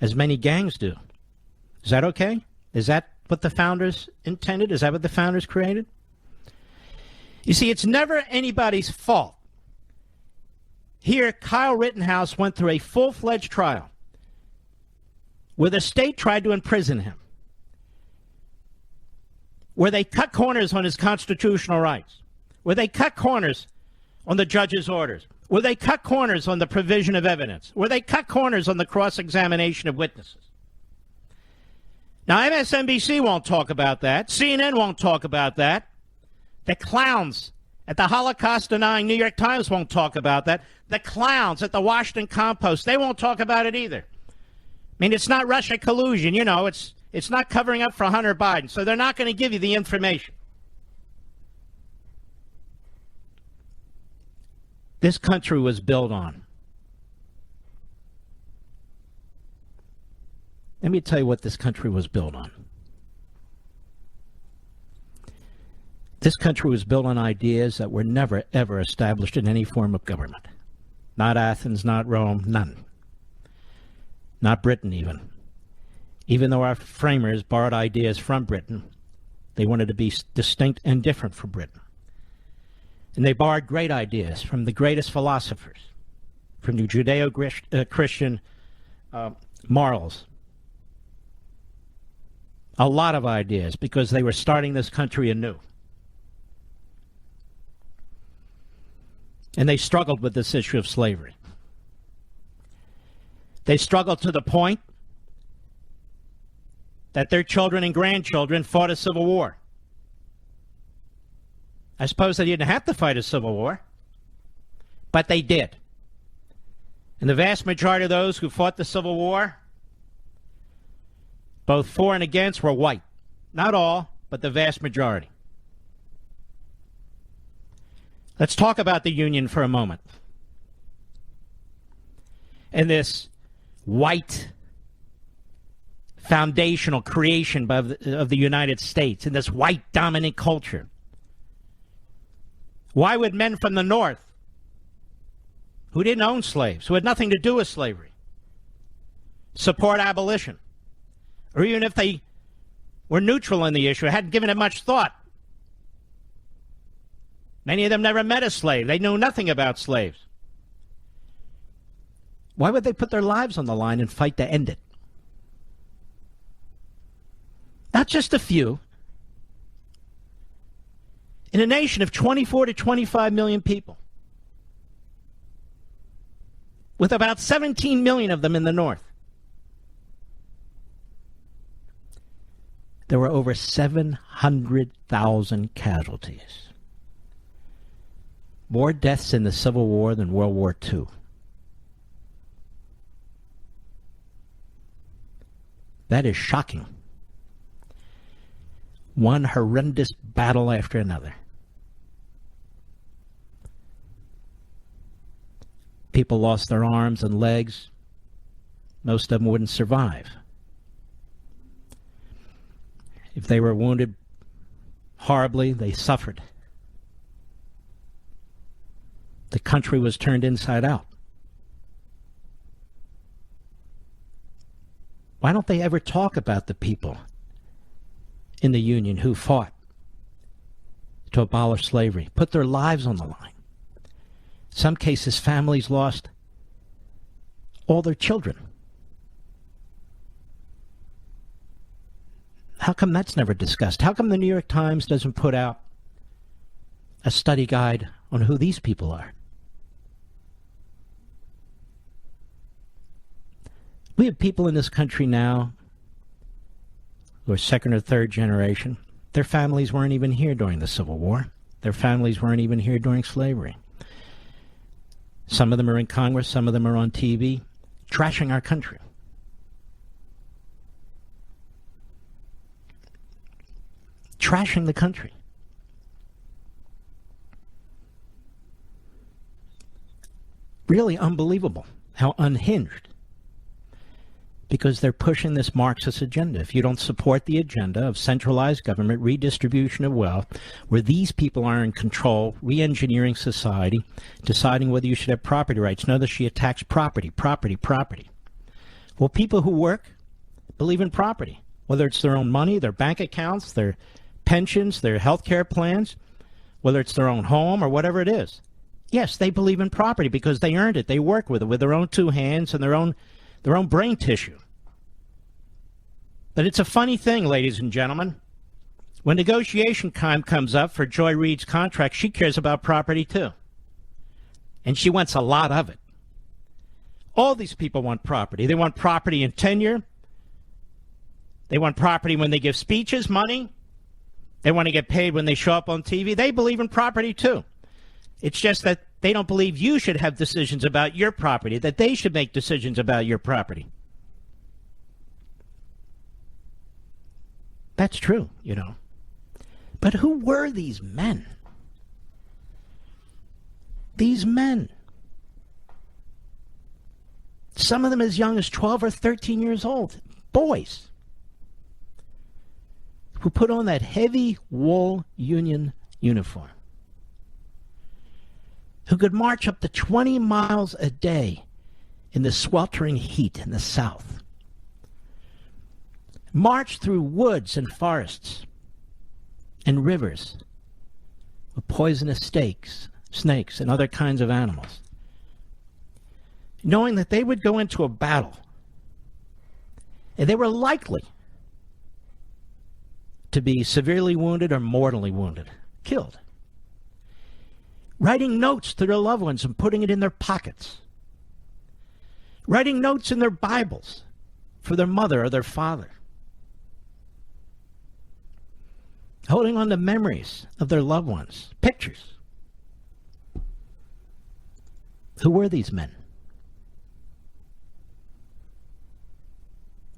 as many gangs do? Is that okay? Is that what the founders intended? Is that what the founders created? You see, it's never anybody's fault. Here, Kyle Rittenhouse went through a full-fledged trial where the state tried to imprison him, where they cut corners on his constitutional rights, where they cut corners on the judge's orders, Where they cut corners on the provision of evidence, where they cut corners on the cross-examination of witnesses. Now, MSNBC won't talk about that. CNN won't talk about that. The clowns at the Holocaust-denying New York Times won't talk about that. The clowns at the Washington Compost, they won't talk about it either. I mean, it's not Russia collusion. You know, it's not covering up for Hunter Biden, so they're not going to give you the information. This country was built on. Let me tell you what this country was built on. This country was built on ideas that were never, ever established in any form of government. Not Athens, not Rome, none. Not Britain, even. Even though our framers borrowed ideas from Britain, they wanted to be distinct and different from Britain. And they borrowed great ideas from the greatest philosophers, from the Judeo-Christian morals. A lot of ideas, because they were starting this country anew. And they struggled with this issue of slavery. They struggled to the point that their children and grandchildren fought a civil war. I suppose they didn't have to fight a civil war, but they did. And the vast majority of those who fought the Civil War, both for and against, were white. Not all, but the vast majority. Let's talk about the Union for a moment. And this white foundational creation of the United States, and this white dominant culture. Why would men from the North, who didn't own slaves, who had nothing to do with slavery, support abolition? Or even if they were neutral in the issue, hadn't given it much thought. Many of them never met a slave. They knew nothing about slaves. Why would they put their lives on the line and fight to end it? Not just a few. In a nation of 24 to 25 million people, with about 17 million of them in the North, there were over 700,000 casualties. More deaths in the Civil War than World War II. That is shocking. One horrendous battle after another. People lost their arms and legs. Most of them wouldn't survive. If they were wounded horribly, they suffered. The country was turned inside out. Why don't they ever talk about the people in the Union who fought to abolish slavery, put their lives on the line? In some cases, families lost all their children. How come that's never discussed? How come the New York Times doesn't put out a study guide on who these people are? We have people in this country now who are second or third generation. Their families weren't even here during the Civil War. Their families weren't even here during slavery. Some of them are in Congress, some of them are on TV, trashing our country. Trashing the country. Really unbelievable how unhinged. Because they're pushing this Marxist agenda. If you don't support the agenda of centralized government, redistribution of wealth, where these people are in control, re-engineering society, deciding whether you should have property rights. Notice she attacks property. Well, people who work believe in property, whether it's their own money, their bank accounts, their pensions, their health care plans, whether it's their own home or whatever it is. Yes, they believe in property because they earned it. They work with it with their own two hands and their own brain tissue. But it's a funny thing, ladies and gentlemen. When negotiation time comes up for Joy Reid's contract, she cares about property too. and she wants a lot of it. All these people want property. They want property in tenure. They want property when they give speeches, money. They want to get paid when they show up on TV. They believe in property, too. It's just that they don't believe you should have decisions about your property, that they should make decisions about your property. That's true, you know. But who were these men? These men. Some of them as young as 12 or 13 years old. Boys. Who put on that heavy wool Union uniform. Who could march up to 20 miles a day in the sweltering heat in the South. March through woods and forests and rivers with poisonous snakes and other kinds of animals, knowing that they would go into a battle and they were likely to be severely wounded or mortally wounded, killed. Writing notes to their loved ones and putting it in their pockets. Writing notes in their Bibles for their mother or their father. Holding on to memories of their loved ones, pictures. Who were these men?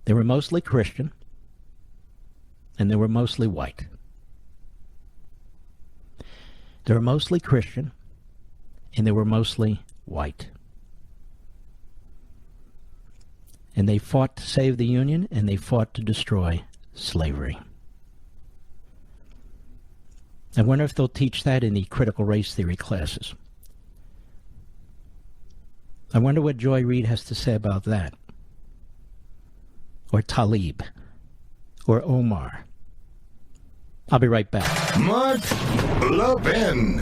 They were mostly Christian, and they were mostly white. They were mostly Christian, and they were mostly white. And they fought to save the Union, and they fought to destroy slavery. I wonder if they'll teach that in the critical race theory classes. I wonder what Joy Reid has to say about that. Or Talib. Or Omar. I'll be right back. Mark Levin.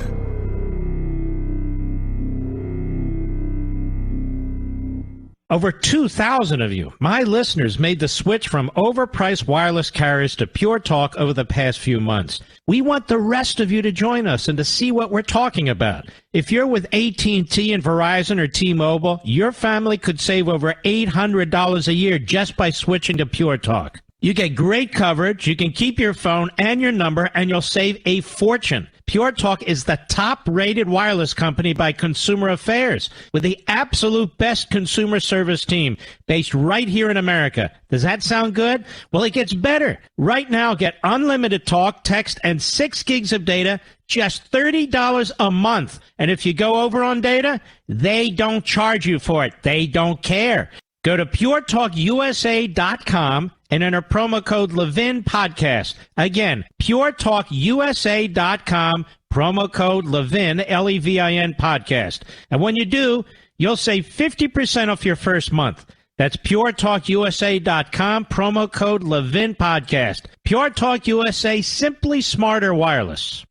Over 2,000 of you, my listeners, made the switch from overpriced wireless carriers to Pure Talk over the past few months. We want the rest of you to join us and to see what we're talking about. If you're with AT&T and Verizon or T-Mobile, your family could save over $800 a year just by switching to Pure Talk. You get great coverage, you can keep your phone and your number, and you'll save a fortune. Pure Talk is the top-rated wireless company by Consumer Affairs, with the absolute best consumer service team based right here in America. Does that sound good? Well, it gets better. Right now, get unlimited talk, text, and 6 gigs of data, just $30 a month. And if you go over on data, they don't charge you for it. They don't care. Go to puretalkusa.com and enter promo code Levin Podcast. Again, puretalkusa.com, promo code Levin, Levin Podcast. And when you do, you'll save 50% off your first month. That's puretalkusa.com, promo code Levin Podcast. Pure Talk USA, simply smarter wireless.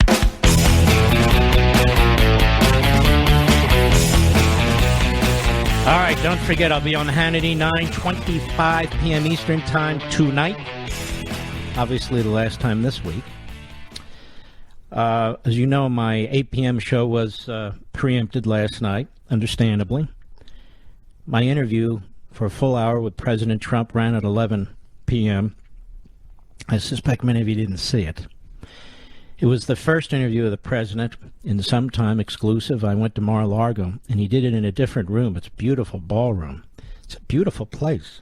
All right, don't forget, I'll be on Hannity 9:25 p.m. Eastern Time tonight. Obviously, the last time this week. As you know, my 8 p.m. show was preempted last night, understandably. My interview for a full hour with President Trump ran at 11 p.m. I suspect many of you didn't see it. It was the first interview of the president in some time, exclusive. I went to Mar-a-Lago, and he did it in a different room. It's a beautiful ballroom. It's a beautiful place.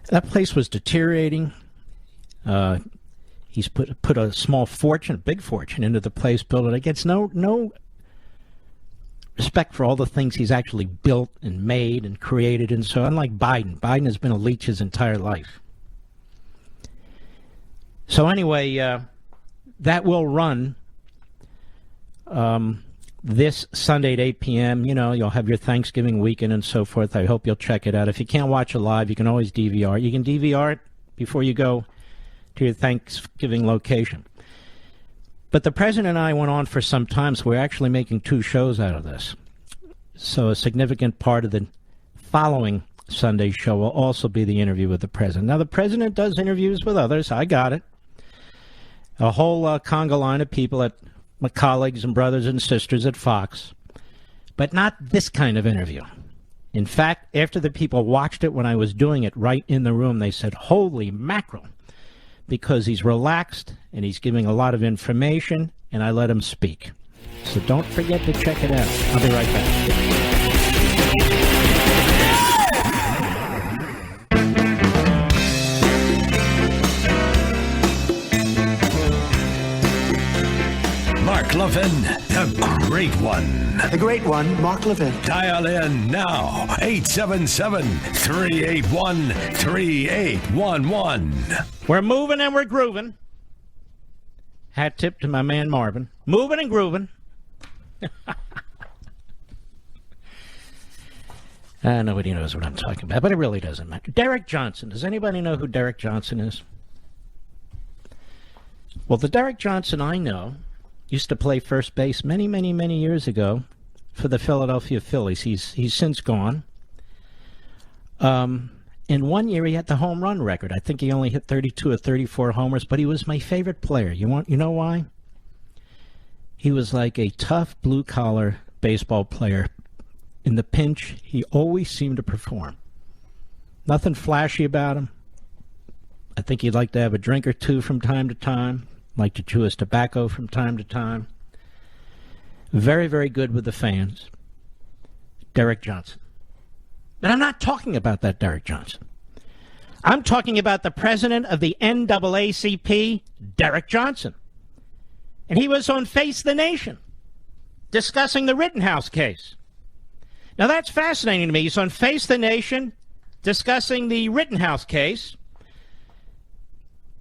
That place was deteriorating. He's put a small fortune, a big fortune, into the place, built it. It gets no respect for all the things he's actually built and made and created. And so, unlike Biden has been a leech his entire life. So anyway, that will run this Sunday at 8 p.m. You know, you'll have your Thanksgiving weekend and so forth. I hope you'll check it out. If you can't watch it live, you can always DVR it. You can DVR it before you go to your Thanksgiving location. But the president and I went on for some time, so we're actually making 2 shows out of this. So a significant part of the following Sunday show will also be the interview with the president. Now, the president does interviews with others. I got it. A whole conga line of people, at my colleagues and brothers and sisters at Fox. But not this kind of interview. In fact, after the people watched it when I was doing it right in the room, they said, holy mackerel, because he's relaxed and he's giving a lot of information, and I let him speak. So don't forget to check it out. I'll be right back. Mark Levin, the great one. The great one, Mark Levin. Dial in now, 877-381-3811. We're moving and we're grooving. Hat tip to my man Marvin. Moving and grooving. Nobody knows what I'm talking about, but it really doesn't matter. Derek Johnson. Does anybody know who Derek Johnson is? Well, the Derek Johnson I know used to play first base many, many, many years ago for the Philadelphia Phillies. He's since gone. In 1 year, he had the home run record. I think he only hit 32 or 34 homers, but he was my favorite player. You know why? He was like a tough blue-collar baseball player. In the pinch, he always seemed to perform. Nothing flashy about him. I think he'd like to have a drink or two from time to time. Like to chew his tobacco from time to time. Very, very good with the fans. Derek Johnson. But I'm not talking about that Derek Johnson. I'm talking about the president of the NAACP, Derek Johnson. And he was on Face the Nation discussing the Rittenhouse case. Now that's fascinating to me. He's on Face the Nation discussing the Rittenhouse case.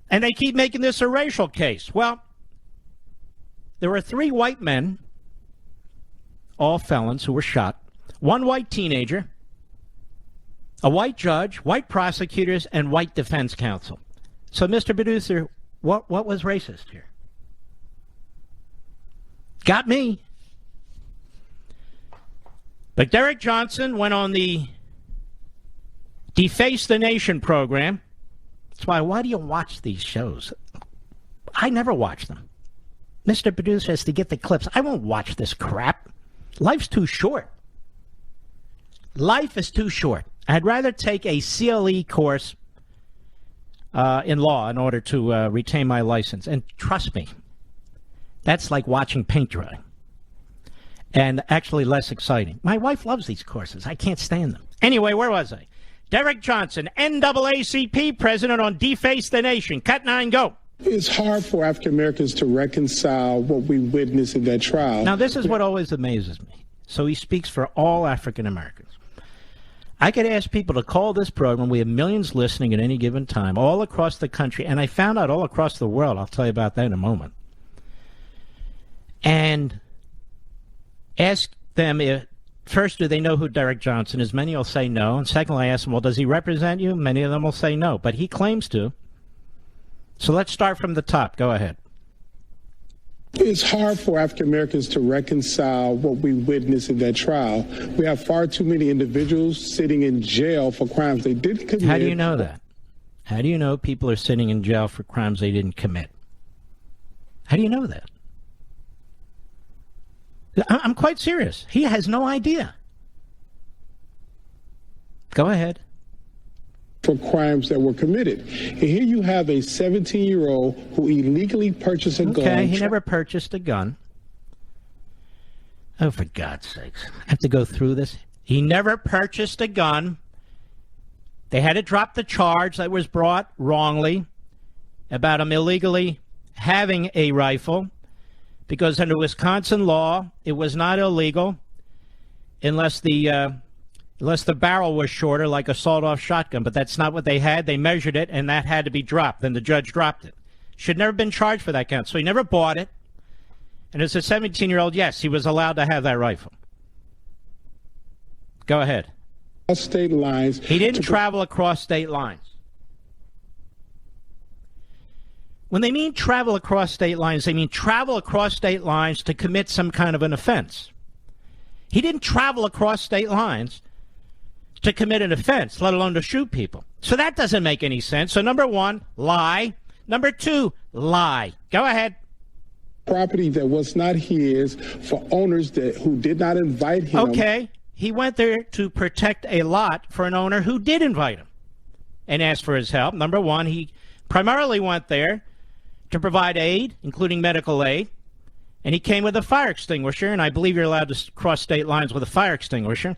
And they keep making this a racial case. Well, there were 3 white men, all felons, who were shot. 1 white teenager, a white judge, white prosecutors, and white defense counsel. So, Mr. Producer, what was racist here? Got me. But Derek Johnson went on the Deface the Nation program. That's why do you watch these shows? I never watch them. Mr. Producer has to get the clips. I won't watch this crap. Life's too short. Life is too short. I'd rather take a CLE course in law in order to retain my license. And trust me, that's like watching paint dry. And actually less exciting. My wife loves these courses. I can't stand them. Anyway, where was I? Derek Johnson, NAACP president on Deface the Nation. Cut 9, go. It's hard for African Americans to reconcile what we witnessed in that trial. Now, this is what always amazes me. So he speaks for all African Americans. I could ask people to call this program. We have millions listening at any given time, all across the country. And I found out all across the world. I'll tell you about that in a moment. And ask them if, first, do they know who Derek Johnson is? Many will say no. And secondly, I ask them, well, does he represent you? Many of them will say no. But he claims to. So let's start from the top. Go ahead. It's hard for African Americans to reconcile what we witnessed in that trial. We have far too many individuals sitting in jail for crimes they didn't commit. How do you know that? How do you know people are sitting in jail for crimes they didn't commit? How do you know that? I'm quite serious. He has no idea. Go ahead. For crimes that were committed. And here you have a 17-year-old who illegally purchased a gun. Okay, he never purchased a gun. Oh, for God's sakes. I have to go through this. He never purchased a gun. They had to drop the charge that was brought wrongly about him illegally having a rifle. Because under Wisconsin law, it was not illegal unless the barrel was shorter, like a sawed-off shotgun. But that's not what they had. They measured it, and that had to be dropped. Then the judge dropped it. Should never have been charged for that count. So he never bought it. And as a 17-year-old, yes, he was allowed to have that rifle. Go ahead. State lines. He didn't travel across state lines. When they mean travel across state lines, they mean travel across state lines to commit some kind of an offense. He didn't travel across state lines to commit an offense, let alone to shoot people. So that doesn't make any sense. So number 1, lie. Number 2, lie. Go ahead. property that was not his for owners who did not invite him. Okay, he went there to protect a lot for an owner who did invite him and asked for his help. Number one, he primarily went there to provide aid, including medical aid, and he came with a fire extinguisher, and I believe you're allowed to cross state lines with a fire extinguisher.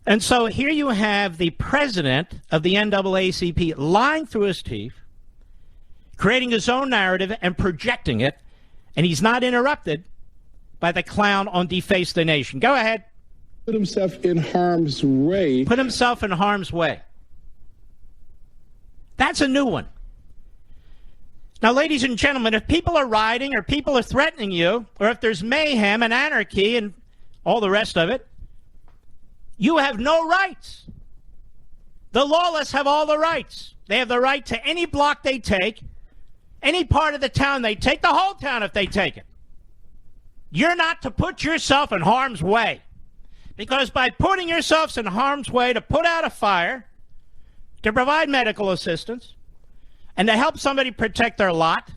And so here you have the president of the NAACP lying through his teeth, creating his own narrative and projecting it, and he's not interrupted by the clown on Deface the Nation. Go ahead. Put himself in harm's way. Put himself in harm's way. That's a new one. Now, ladies and gentlemen, if people are rioting or people are threatening you, or if there's mayhem and anarchy and all the rest of it, you have no rights. The lawless have all the rights. They have the right to any block they take, any part of the town they take, the whole town if they take it. You're not to put yourself in harm's way. Because by putting yourselves in harm's way to put out a fire, to provide medical assistance, and to help somebody protect their lot,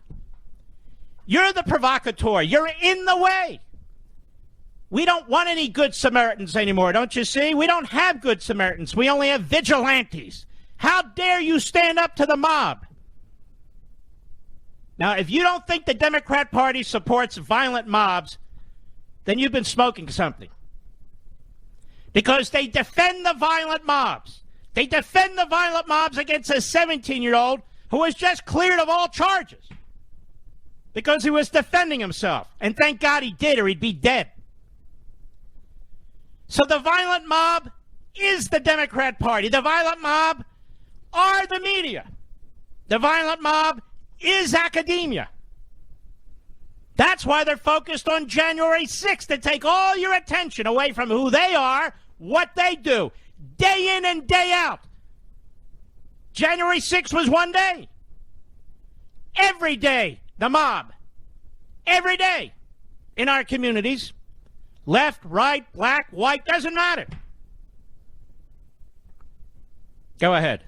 you're the provocateur. You're in the way. We don't want any good Samaritans anymore, don't you see? We don't have good Samaritans. We only have vigilantes. How dare you stand up to the mob? Now, if you don't think the Democrat Party supports violent mobs, then you've been smoking something. Because they defend the violent mobs. They defend the violent mobs against a 17-year-old who was just cleared of all charges because he was defending himself. And thank God he did, or he'd be dead. So the violent mob is the Democrat Party. The violent mob are the media. The violent mob is academia. That's why they're focused on January 6th, to take all your attention away from who they are, what they do, day in and day out. January 6th was one day. Every day, the mob. Every day in our communities. Left, right, black, white, doesn't matter. Go ahead.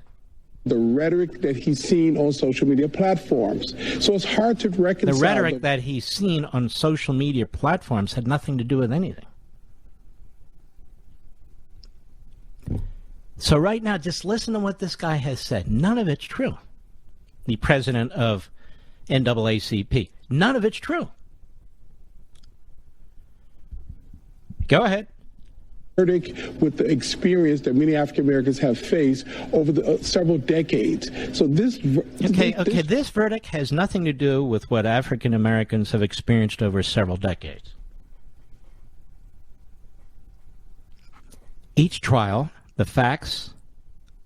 The rhetoric that he's seen on social media platforms. So it's hard to reconcile. The rhetoric that he's seen on social media platforms had nothing to do with anything. So right now, just listen to what this guy has said. None of it's true. The president of NAACP. None of it's true. Go ahead. With the experience that many African Americans have faced over the several decades. So this this verdict has nothing to do with what African Americans have experienced over several decades. Each trial, the facts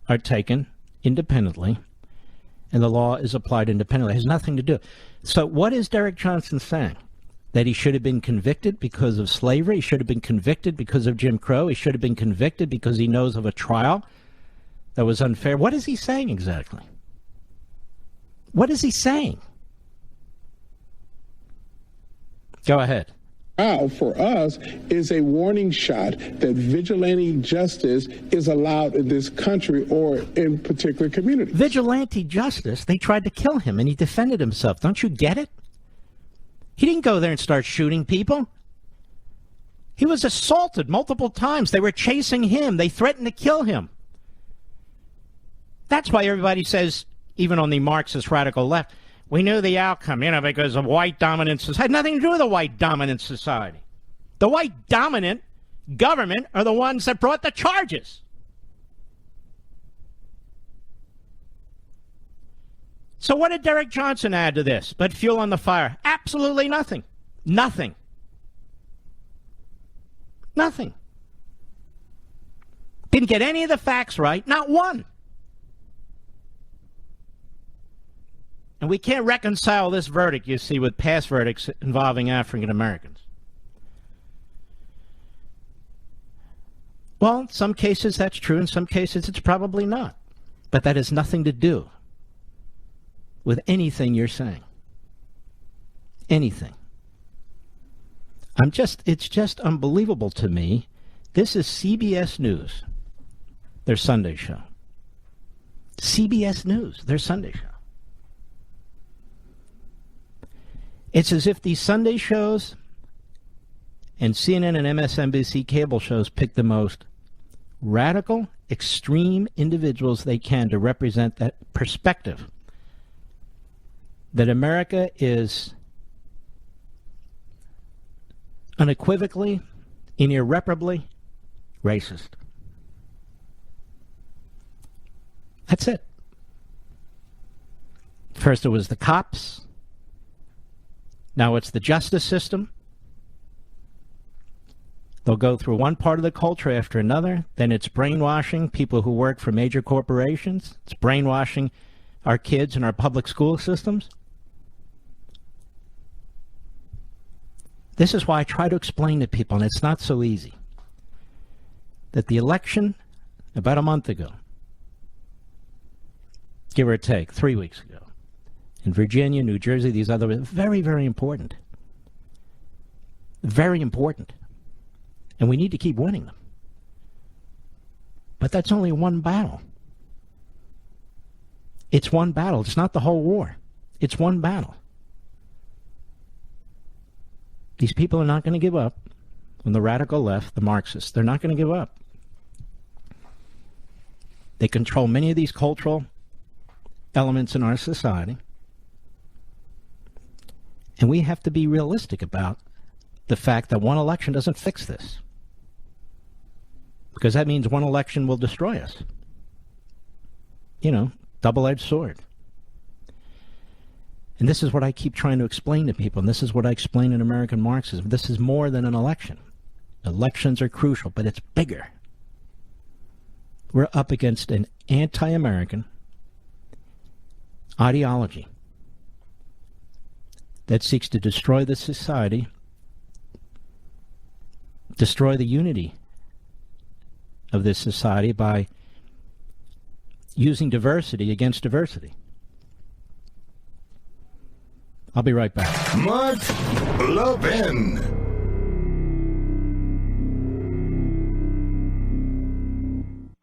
are taken independently, and the law is applied independently. It has nothing to do. So what is Derek Johnson saying? That he should have been convicted because of slavery? He should have been convicted because of Jim Crow? He should have been convicted because he knows of a trial that was unfair? What is he saying exactly? What is he saying? Go ahead. Now, for us, is a warning shot that vigilante justice is allowed in this country or in particular communities. Vigilante justice? They tried to kill him and he defended himself. Don't you get it? He didn't go there and start shooting people. He was assaulted multiple times. They were chasing him. They threatened to kill him. That's why everybody says, even on the Marxist radical left, we knew the outcome, because of white dominant society. It had nothing to do with a white dominant society. The white dominant government are the ones that brought the charges. So what did Derek Johnson add to this but fuel on the fire? Absolutely nothing. Nothing. Nothing. Didn't get any of the facts right, not one. And we can't reconcile this verdict, you see, with past verdicts involving African Americans. Well, in some cases that's true, in some cases it's probably not. But that has nothing to do with anything you're saying. Anything. It's just unbelievable to me. This is CBS News, their Sunday show. CBS News, their Sunday show. It's as if these Sunday shows and CNN and MSNBC cable shows pick the most radical, extreme individuals they can to represent that perspective that America is unequivocally and irreparably racist. That's it. First it was the cops. Now it's the justice system. They'll go through one part of the culture after another. Then it's brainwashing people who work for major corporations. It's brainwashing our kids in our public school systems. This is why I try to explain to people, and it's not so easy, that the election about a month ago, give or take, 3 weeks ago, in Virginia, New Jersey, these other, very, very important. Very important. And we need to keep winning them. But that's only one battle. It's one battle. It's not the whole war. It's one battle. These people are not going to give up. On the radical left, the Marxists, they're not going to give up. They control many of these cultural elements in our society. And we have to be realistic about the fact that one election doesn't fix this. Because that means one election will destroy us. You know, double-edged sword. And this is what I keep trying to explain to people, and this is what I explain in American Marxism. This is more than an election. Elections are crucial, but it's bigger. We're up against an anti-American ideology that seeks to destroy the society, destroy the unity of this society by using diversity against diversity. I'll be right back. Mark Levin.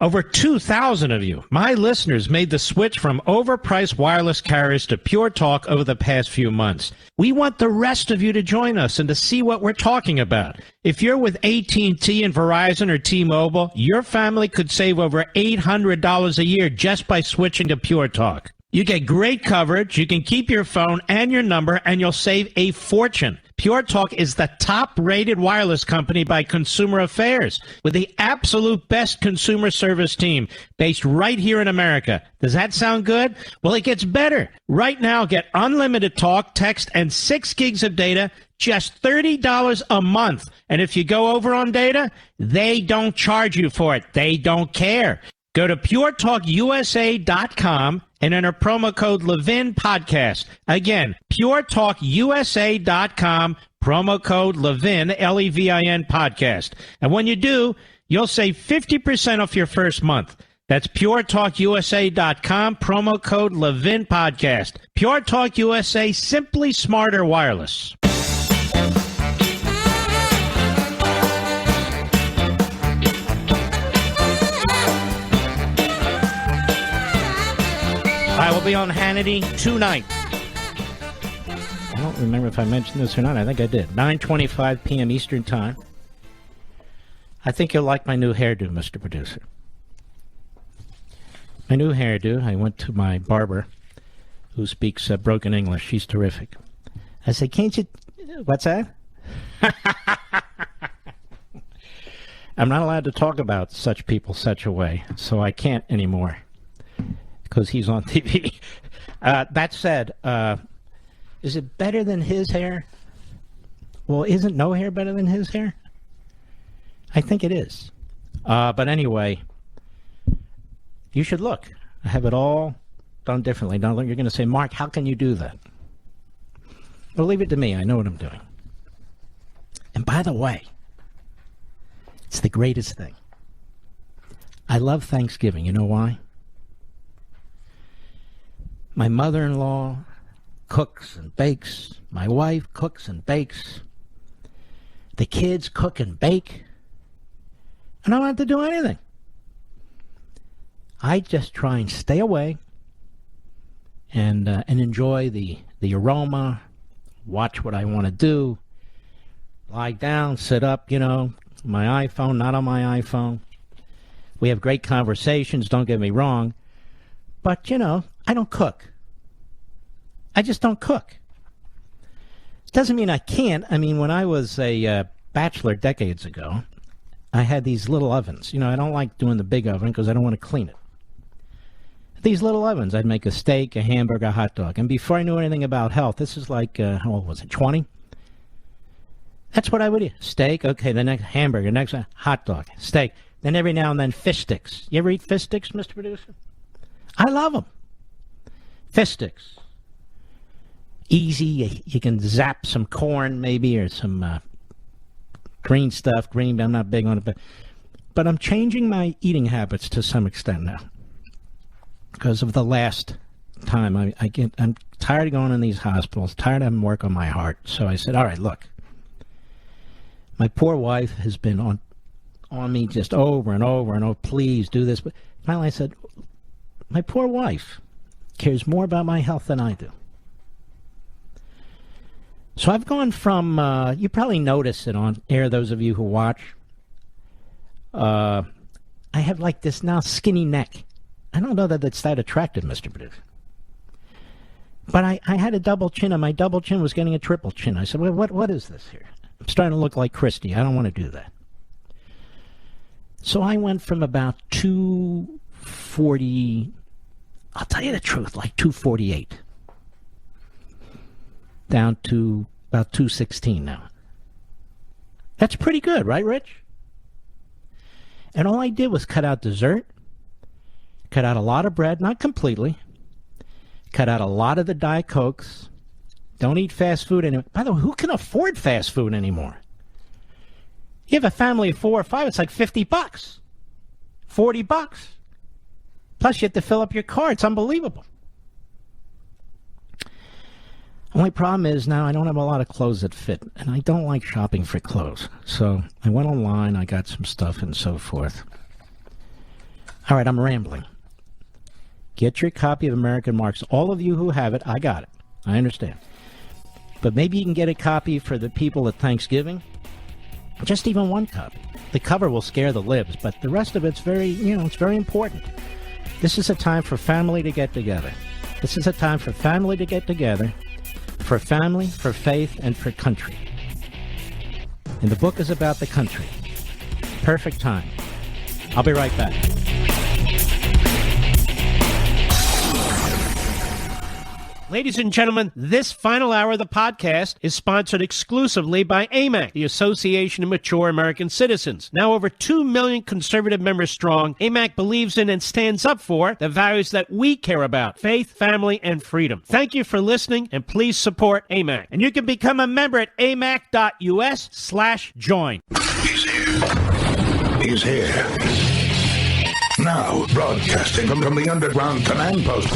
Over 2,000 of you, my listeners, made the switch from overpriced wireless carriers to Pure Talk over the past few months. We want the rest of you to join us and to see what we're talking about. If you're with AT&T and Verizon or T-Mobile, your family could save over $800 a year just by switching to Pure Talk. You get great coverage, you can keep your phone and your number, and you'll save a fortune. Pure Talk is the top-rated wireless company by Consumer Affairs, with the absolute best consumer service team based right here in America. Does that sound good? Well, it gets better. Right now, get unlimited talk, text, and 6 gigs of data, just $30 a month. And if you go over on data, they don't charge you for it. They don't care. Go to puretalkusa.com and enter promo code Levin Podcast. Again, puretalkusa.com, promo code Levin, Levin Podcast. And when you do, you'll save 50% off your first month. That's puretalkusa.com, promo code Levin Podcast. Pure Talk USA, simply smarter wireless. I will be on Hannity tonight. I don't remember if I mentioned this or not. I think I did. 9:25 p.m. Eastern Time. I think you'll like my new hairdo, Mr. Producer. My new hairdo. I went to my barber, who speaks broken English. She's terrific. I said, can't you... What's that? I'm not allowed to talk about such people such a way, so I can't anymore. Because he's on TV. That said, is it better than his hair? Well, isn't no hair better than his hair? I think it is. But anyway, you should look. I have it all done differently. Now you're going to say, Mark, how can you do that? Well, leave it to me. I know what I'm doing. And by the way, it's the greatest thing. I love Thanksgiving. You know why? My mother-in-law cooks and bakes. My wife cooks and bakes. The kids cook and bake. I don't have to do anything. I just try and stay away and enjoy the aroma, watch what I want to do, lie down, sit up, my iPhone, not on my iPhone. We have great conversations, don't get me wrong. But, I don't cook. I just don't cook. Doesn't mean I can't. I mean, when I was a bachelor decades ago, I had these little ovens. I don't like doing the big oven because I don't want to clean it. These little ovens, I'd make a steak, a hamburger, a hot dog. And before I knew anything about health, this is like, how old was it, 20? That's what I would eat. Steak, okay, the next hamburger, next hot dog, steak. Then every now and then fish sticks. You ever eat fish sticks, Mr. Producer? I love them. Fish sticks. Easy. You can zap some corn maybe or some green stuff. I'm not big on it. But I'm changing my eating habits to some extent now. Because of the last time. I'm tired of going in these hospitals. Tired of having work on my heart. So I said, all right, look. My poor wife has been on me just over and over and over. Please do this. But finally I said, my poor wife cares more about my health than I do. So I've gone from, you probably notice it on air, those of you who watch. I have like this now skinny neck. I don't know that it's that attractive, Mr. Producer. But I had a double chin, and my double chin was getting a triple chin. I said, well, what is this here? I'm starting to look like Christy. I don't want to do that. So I went from about 240, I'll tell you the truth, like 248, down to about 216 now. That's pretty good, right, Rich? And all I did was cut out dessert, cut out a lot of bread, not completely, cut out a lot of the Diet Cokes, don't eat fast food anymore. By the way, who can afford fast food anymore? You have a family of 4 or 5, it's like $50, $40. Plus, you have to fill up your car. It's unbelievable. Only problem is now I don't have a lot of clothes that fit, and I don't like shopping for clothes. So I went online, I got some stuff and so forth. All right, I'm rambling. Get your copy of American Marks. All of you who have it, I got it. I understand. But maybe you can get a copy for the people at Thanksgiving. Just even one copy. The cover will scare the libs, but the rest of it's very, it's very important. This is a time for family to get together. This is a time for family to get together, for family, for faith, and for country. And the book is about the country. Perfect time. I'll be right back. Ladies and gentlemen, this final hour of the podcast is sponsored exclusively by AMAC, the Association of Mature American Citizens. Now over 2 million conservative members strong, AMAC believes in and stands up for the values that we care about: faith, family, and freedom. Thank you for listening, and please support AMAC. And you can become a member at amac.us/join. He's here. He's here. Now, broadcasting from the underground command post,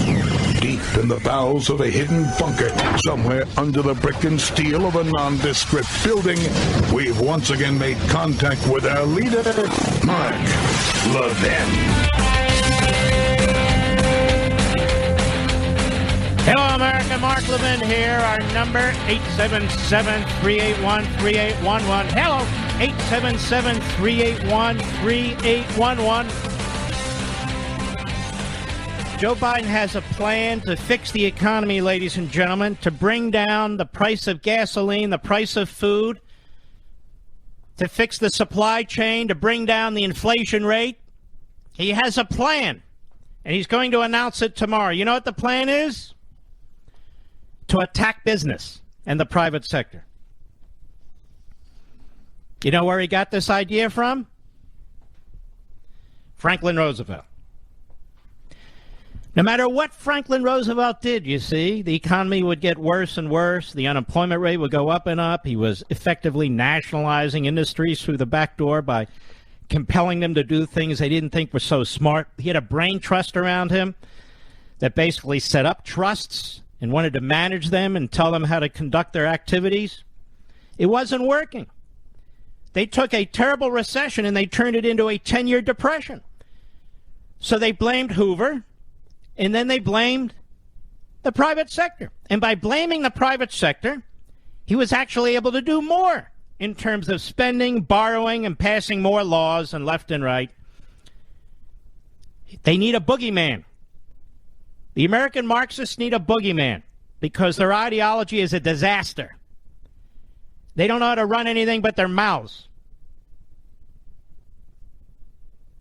deep in the bowels of a hidden bunker, somewhere under the brick and steel of a nondescript building, we've once again made contact with our leader, Mark Levin. Hello, America. Mark Levin here. Our number, 877-381-3811. Hello, 877-381-3811. Joe Biden has a plan to fix the economy, ladies and gentlemen, to bring down the price of gasoline, the price of food, to fix the supply chain, to bring down the inflation rate. He has a plan, and he's going to announce it tomorrow. You know what the plan is? To attack business and the private sector. You know where he got this idea from? Franklin Roosevelt. No matter what Franklin Roosevelt did, you see, the economy would get worse and worse. The unemployment rate would go up and up. He was effectively nationalizing industries through the back door by compelling them to do things they didn't think were so smart. He had a brain trust around him that basically set up trusts and wanted to manage them and tell them how to conduct their activities. It wasn't working. They took a terrible recession and they turned it into a 10-year depression. So they blamed Hoover. And then they blamed the private sector. And by blaming the private sector, he was actually able to do more in terms of spending, borrowing, and passing more laws and left and right. They need a boogeyman. The American Marxists need a boogeyman because their ideology is a disaster. They don't know how to run anything but their mouths.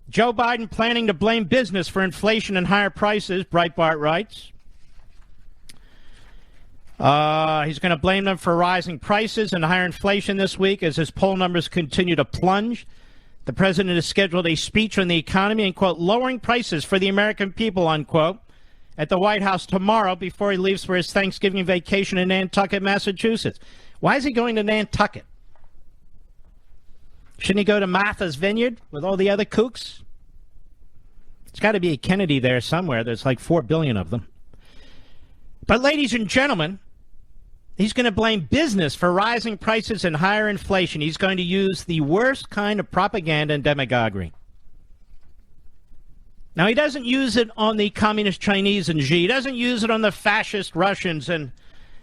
Joe Biden planning to blame business for inflation and higher prices, Breitbart writes. He's going to blame them for rising prices and higher inflation this week as his poll numbers continue to plunge. The president has scheduled a speech on the economy and, quote, lowering prices for the American people, unquote, at the White House tomorrow before he leaves for his Thanksgiving vacation in Nantucket, Massachusetts. Why is he going to Nantucket? Shouldn't he go to Martha's Vineyard with all the other kooks? There's got to be a Kennedy there somewhere. There's like 4 billion of them. But ladies and gentlemen, he's going to blame business for rising prices and higher inflation. He's going to use the worst kind of propaganda and demagoguery. Now, he doesn't use it on the communist Chinese and Xi. He doesn't use it on the fascist Russians and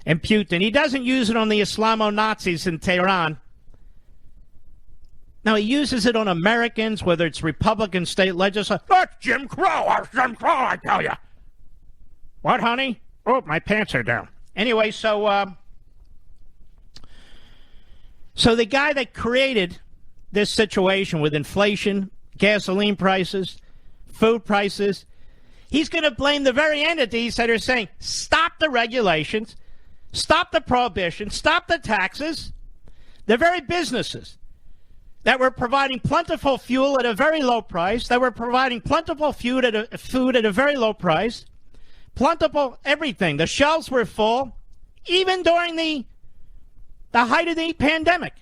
Putin. He doesn't use it on the Islamo-Nazis in Tehran. Now, he uses it on Americans, whether it's Republican state legislators. That's Jim Crow. That's Jim Crow, I tell you. What, honey? Oh, my pants are down. Anyway, so the guy that created this situation with inflation, gasoline prices, food prices, he's going to blame the very entities that are saying, stop the regulations, stop the prohibition, stop the taxes. The very businesses that were providing plentiful fuel at a very low price, that were providing plentiful food at a very low price, plentiful everything. The shelves were full, even during the height of the pandemic.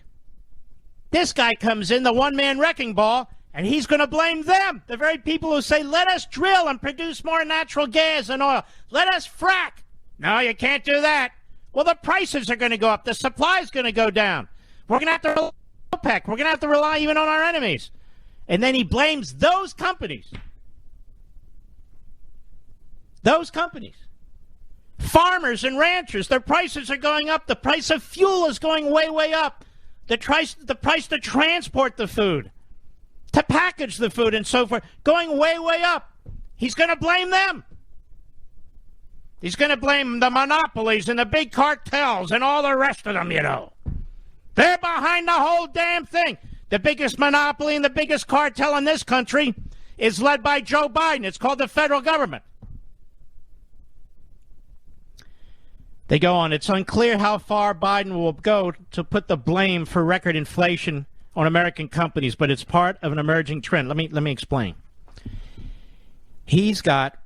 This guy comes in, the one-man wrecking ball, and he's going to blame them, the very people who say, let us drill and produce more natural gas and oil. Let us frack. No, you can't do that. Well, the prices are going to go up. The supply is going to go down. We're going to have to rely on OPEC. We're going to have to rely even on our enemies. And then he blames those companies. Those companies. Farmers and ranchers, their prices are going up. The price of fuel is going way, way up. The price to transport the food, to package the food and so forth, going way, way up. He's going to blame them. He's going to blame the monopolies and the big cartels and all the rest of them, you know. They're behind the whole damn thing. The biggest monopoly and the biggest cartel in this country is led by Joe Biden. It's called the federal government. They go on, it's unclear how far Biden will go to put the blame for record inflation on American companies, but it's part of an emerging trend. Let me explain. He's got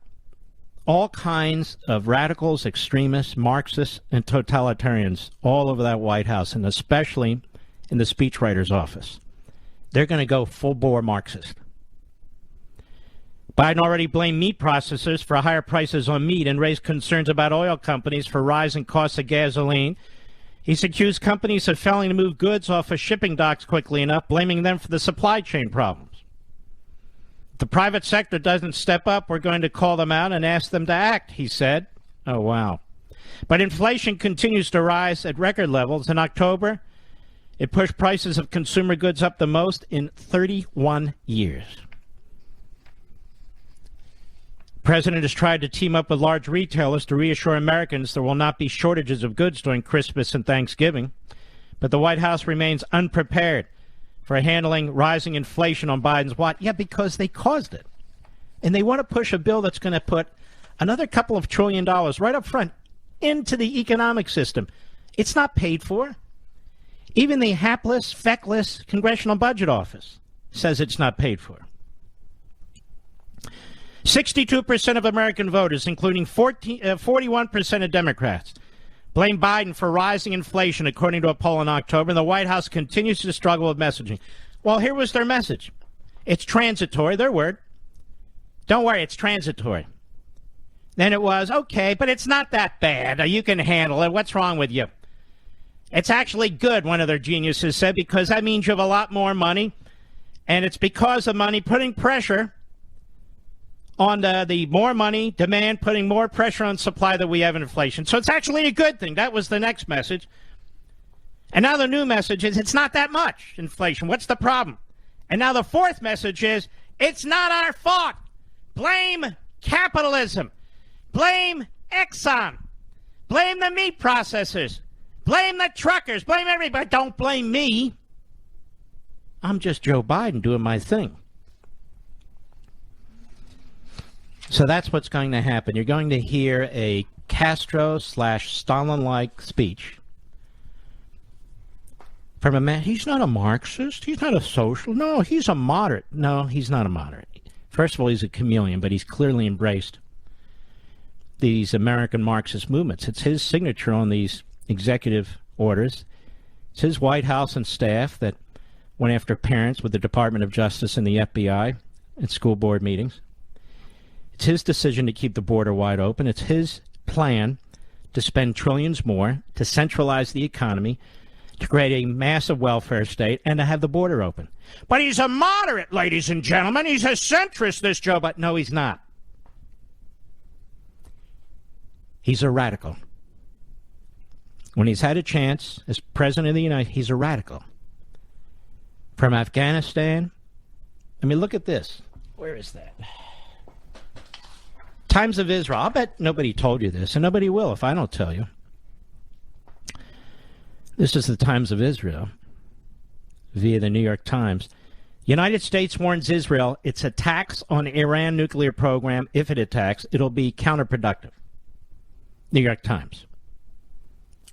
all kinds of radicals, extremists, Marxists, and totalitarians all over that White House, and especially in the speechwriter's office. They're going to go full-bore Marxist. Biden already blamed meat processors for higher prices on meat and raised concerns about oil companies for rising costs of gasoline. He's accused companies of failing to move goods off of shipping docks quickly enough, blaming them for the supply chain problems. If the private sector doesn't step up, we're going to call them out and ask them to act, he said. Oh, wow. But inflation continues to rise at record levels. In October, it pushed prices of consumer goods up the most in 31 years. The president has tried to team up with large retailers to reassure Americans there will not be shortages of goods during Christmas and Thanksgiving. But the White House remains unprepared for handling rising inflation on Biden's watch. Yeah, because they caused it. And they want to push a bill that's going to put another couple of $1 trillion right up front into the economic system. It's not paid for. Even the hapless, feckless Congressional Budget Office says it's not paid for. 62% of American voters, including 41% of Democrats, blame Biden for rising inflation, according to a poll in October. And the White House continues to struggle with messaging. Well, here was their message. It's transitory, their word. Don't worry, it's transitory. Then it was, okay, but it's not that bad. You can handle it. What's wrong with you? It's actually good, one of their geniuses said, because that means you have a lot more money. And it's because of money putting pressure on the more money, demand, putting more pressure on supply that we have in inflation. So it's actually a good thing. That was the next message. And now the new message is it's not that much inflation. What's the problem? And now the fourth message is it's not our fault. Blame capitalism. Blame Exxon. Blame the meat processors. Blame the truckers. Blame everybody. Don't blame me. I'm just Joe Biden doing my thing. So that's what's going to happen. You're going to hear a Castro/Stalin-like speech from a man. He's not a Marxist. He's not a social. No, he's a moderate. No, he's not a moderate. First of all, he's a chameleon, but he's clearly embraced these American Marxist movements. It's his signature on these executive orders. It's his White House and staff that went after parents with the Department of Justice and the FBI at school board meetings. It's his decision to keep the border wide open. It's his plan to spend trillions more, to centralize the economy, to create a massive welfare state, and to have the border open. But he's a moderate, ladies and gentlemen. He's a centrist, this Joe. But no, he's not. He's a radical. When he's had a chance as president of the United States, he's a radical. From Afghanistan, I mean, look at this. Where is that? Times of Israel. I'll bet nobody told you this, and nobody will if I don't tell you. This is the Times of Israel via the New York Times. United States warns Israel its attacks on Iran nuclear program, if it attacks, it'll be counterproductive. New York Times.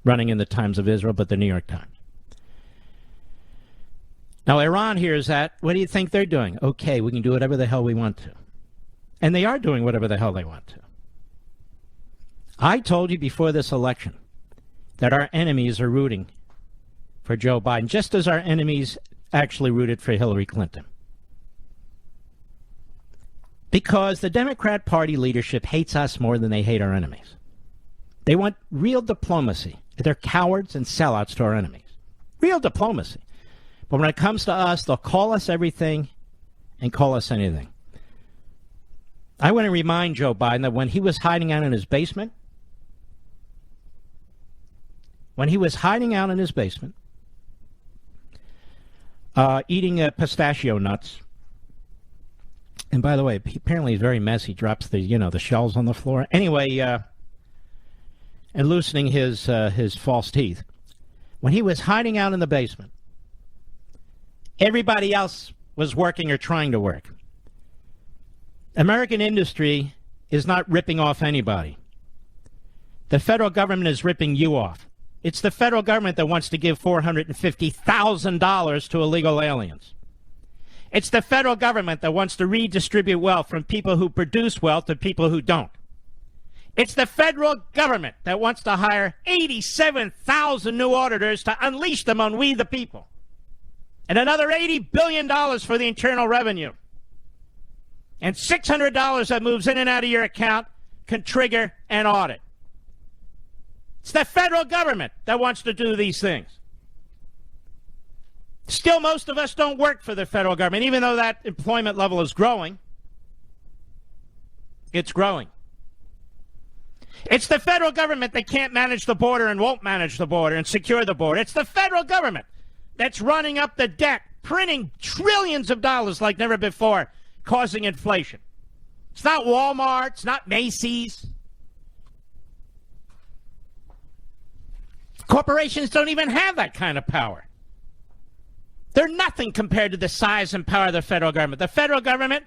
Running in the Times of Israel, but the New York Times. Now, Iran hears that. What do you think they're doing? Okay, we can do whatever the hell we want to. And they are doing whatever the hell they want to. I told you before this election that our enemies are rooting for Joe Biden, just as our enemies actually rooted for Hillary Clinton. Because the Democrat Party leadership hates us more than they hate our enemies. They want real diplomacy. They're cowards and sellouts to our enemies. Real diplomacy. But when it comes to us, they'll call us everything and call us anything. I want to remind Joe Biden that when he was hiding out in his basement, eating pistachio nuts, and by the way, apparently he's very messy, drops the shells on the floor. Anyway, and loosening his false teeth. When he was hiding out in the basement, everybody else was working or trying to work. American industry is not ripping off anybody. The federal government is ripping you off. It's the federal government that wants to give $450,000 to illegal aliens. It's the federal government that wants to redistribute wealth from people who produce wealth to people who don't. It's the federal government that wants to hire 87,000 new auditors to unleash them on we the people. And another $80 billion for the Internal Revenue. And $600 that moves in and out of your account can trigger an audit. It's the federal government that wants to do these things. Still, most of us don't work for the federal government, even though that employment level is growing. It's growing. It's the federal government that can't manage the border and won't manage the border and secure the border. It's the federal government that's running up the debt, printing trillions of dollars like never before, causing inflation. It's not Walmart. It's not Macy's. Corporations don't even have that kind of power. They're nothing compared to the size and power of the federal government. The federal government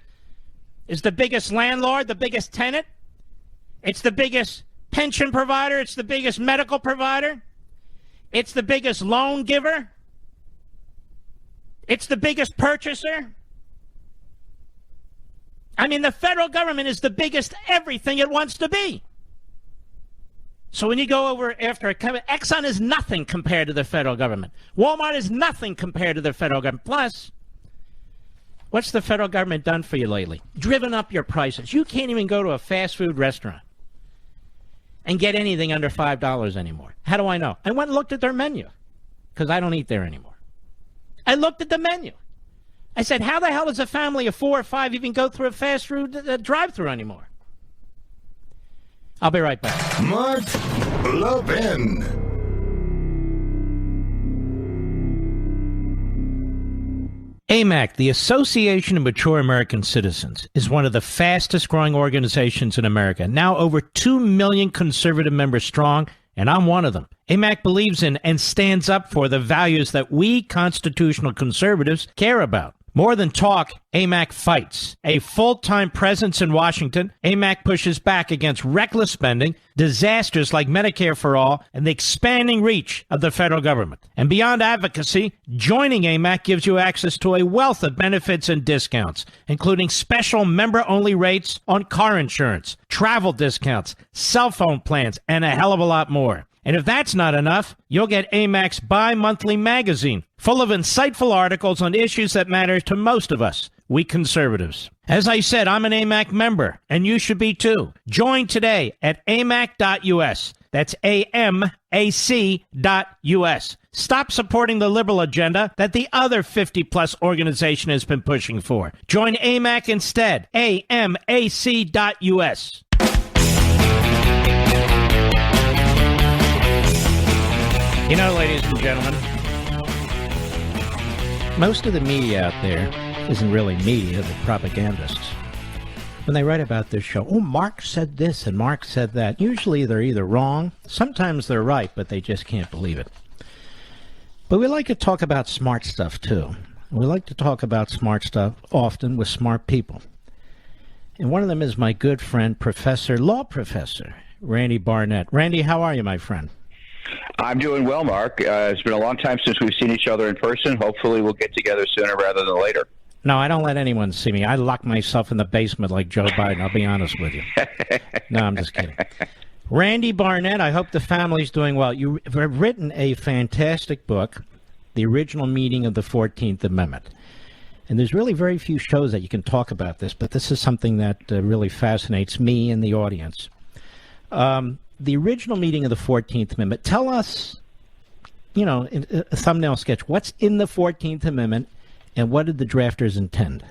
is the biggest landlord, the biggest tenant. It's the biggest pension provider. It's the biggest medical provider. It's the biggest loan giver. It's the biggest purchaser. I mean, the federal government is the biggest everything it wants to be. So when you go over after Exxon is nothing compared to the federal government. Walmart is nothing compared to the federal government. Plus, what's the federal government done for you lately? Driven up your prices. You can't even go to a fast food restaurant and get anything under $5 anymore. How do I know? I went and looked at their menu because I don't eat there anymore. I looked at the menu. I said, how the hell does a family of 4 or 5 even go through a fast food drive-thru anymore? I'll be right back. Mark Levin. AMAC, the Association of Mature American Citizens, is one of the fastest growing organizations in America, now over 2 million conservative members strong, and I'm one of them. AMAC believes in and stands up for the values that we constitutional conservatives care about. More than talk, AMAC fights. A full-time presence in Washington, AMAC pushes back against reckless spending, disasters like Medicare for All, and the expanding reach of the federal government. And beyond advocacy, joining AMAC gives you access to a wealth of benefits and discounts, including special member-only rates on car insurance, travel discounts, cell phone plans, and a hell of a lot more. And if that's not enough, you'll get AMAC's bi-monthly magazine, full of insightful articles on issues that matter to most of us, we conservatives. As I said, I'm an AMAC member, and you should be too. Join today at amac.us. That's AMAC.us. Stop supporting the liberal agenda that the other 50-plus organization has been pushing for. Join AMAC instead. AMAC.us. You know, ladies and gentlemen, most of the media out there isn't really media, they're propagandists. When they write about this show, oh, Mark said this and Mark said that. Usually they're either wrong, sometimes they're right, but they just can't believe it. But we like to talk about smart stuff, too. We like to talk about smart stuff often with smart people. And one of them is my good friend, law professor, Randy Barnett. Randy, how are you, my friend? I'm doing well, Mark. It's been a long time since we've seen each other in person. Hopefully we'll get together sooner rather than later. No, I don't let anyone see me. I lock myself in the basement like Joe Biden. I'll be honest with you. No, I'm just kidding. Randy Barnett, I hope the family's doing well. You've written a fantastic book, The Original Meaning of the 14th Amendment. And there's really very few shows that you can talk about this, but this is something that really fascinates me and the audience. The original meaning of the 14th Amendment. Tell us, in a thumbnail sketch, what's in the 14th Amendment and what did the drafters intend?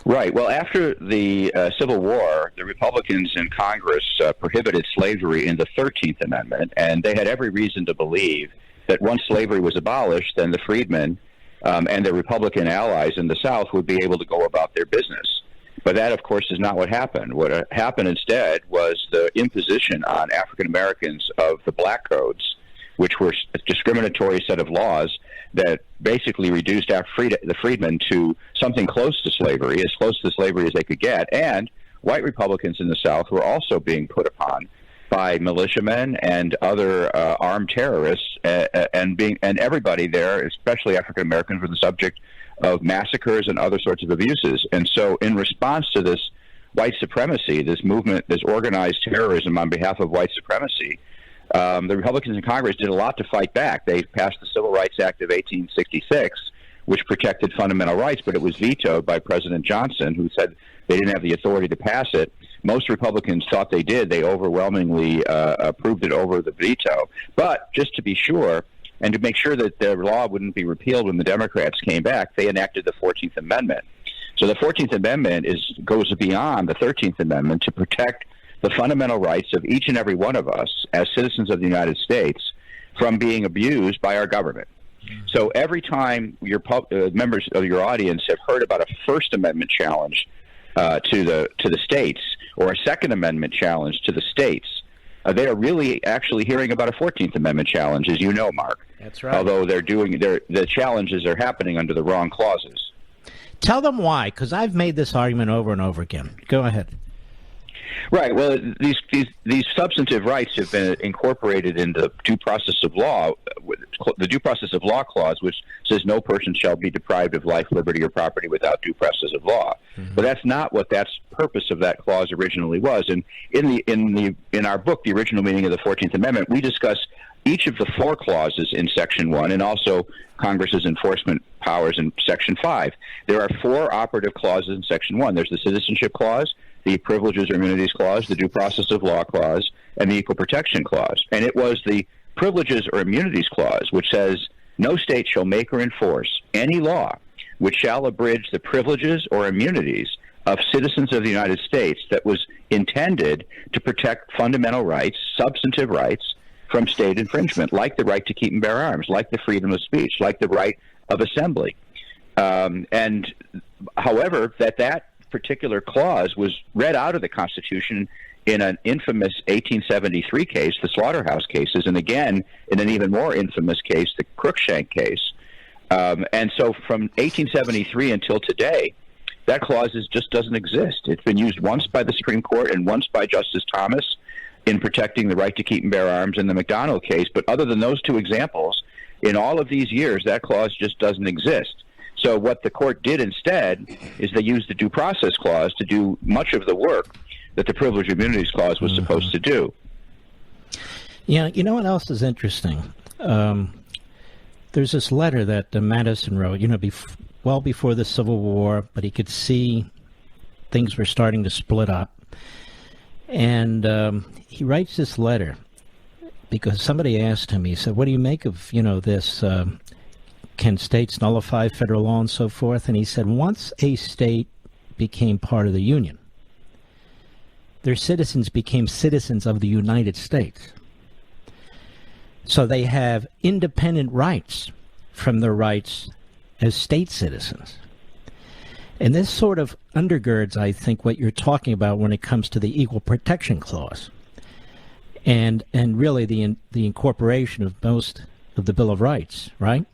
Right. Well, after the Civil War, the Republicans in Congress prohibited slavery in the 13th Amendment, and they had every reason to believe that once slavery was abolished, then the freedmen and their Republican allies in the South would be able to go about their business. But that, of course, is not what happened. What happened instead was the imposition on African Americans of the black codes, which were a discriminatory set of laws that basically reduced the freedmen to something close to slavery, as close to slavery as they could get. And white Republicans in the South were also being put upon by militiamen and other armed terrorists, and everybody there, especially African Americans, were the subject of massacres and other sorts of abuses. And so in response to this white supremacy, this movement, this organized terrorism on behalf of white supremacy, the Republicans in Congress did a lot to fight back. They passed the Civil Rights Act of 1866, which protected fundamental rights, but it was vetoed by President Johnson, who said they didn't have the authority to pass it. Most Republicans thought they did. They overwhelmingly approved it over the veto. But just to be sure, and to make sure that the law wouldn't be repealed when the Democrats came back, they enacted the 14th Amendment. So the 14th Amendment goes beyond the 13th Amendment to protect the fundamental rights of each and every one of us as citizens of the United States from being abused by our government. So every time your members of your audience have heard about a First Amendment challenge to the states or a Second Amendment challenge to the states, they are really actually hearing about a 14th Amendment challenge, as you know, Mark. That's right. Although the challenges are happening under the wrong clauses. Tell them why, because I've made this argument over and over again. Go ahead. Right. Well, these substantive rights have been incorporated into the due process of law, the due process of law clause, which says no person shall be deprived of life, liberty, or property without due process of law. Mm-hmm. But that's not what that purpose of that clause originally was. And in our book, The Original Meaning of the 14th Amendment, we discuss each of the four clauses in Section 1 and also Congress's enforcement powers in Section 5. There are four operative clauses in Section 1. There's the Citizenship Clause, the Privileges or Immunities Clause, the Due Process of Law Clause, and the Equal Protection Clause. And it was the Privileges or Immunities Clause which says, no state shall make or enforce any law which shall abridge the privileges or immunities of citizens of the United States that was intended to protect fundamental rights, substantive rights, from state infringement, like the right to keep and bear arms, like the freedom of speech, like the right of assembly. And however, that particular clause was read out of the Constitution in an infamous 1873 case, the Slaughterhouse cases, and again in an even more infamous case, the Crookshank case. And so from 1873 until today, that clause just doesn't exist. It's been used once by the Supreme Court and once by Justice Thomas in protecting the right to keep and bear arms in the McDonald case. But other than those two examples, in all of these years, that clause just doesn't exist. So what the court did instead is they used the Due Process Clause to do much of the work that the Privileged Immunities Clause was supposed to do. Yeah, you know what else is interesting? There's this letter that Madison wrote, well before the Civil War, but he could see things were starting to split up. And he writes this letter because somebody asked him, he said, what do you make of, this, can states nullify federal law and so forth? And he said, once a state became part of the Union, their citizens became citizens of the United States. So they have independent rights from their rights as state citizens. And this sort of undergirds, I think, what you're talking about when it comes to the Equal Protection Clause and really the incorporation of most of the Bill of Rights, right?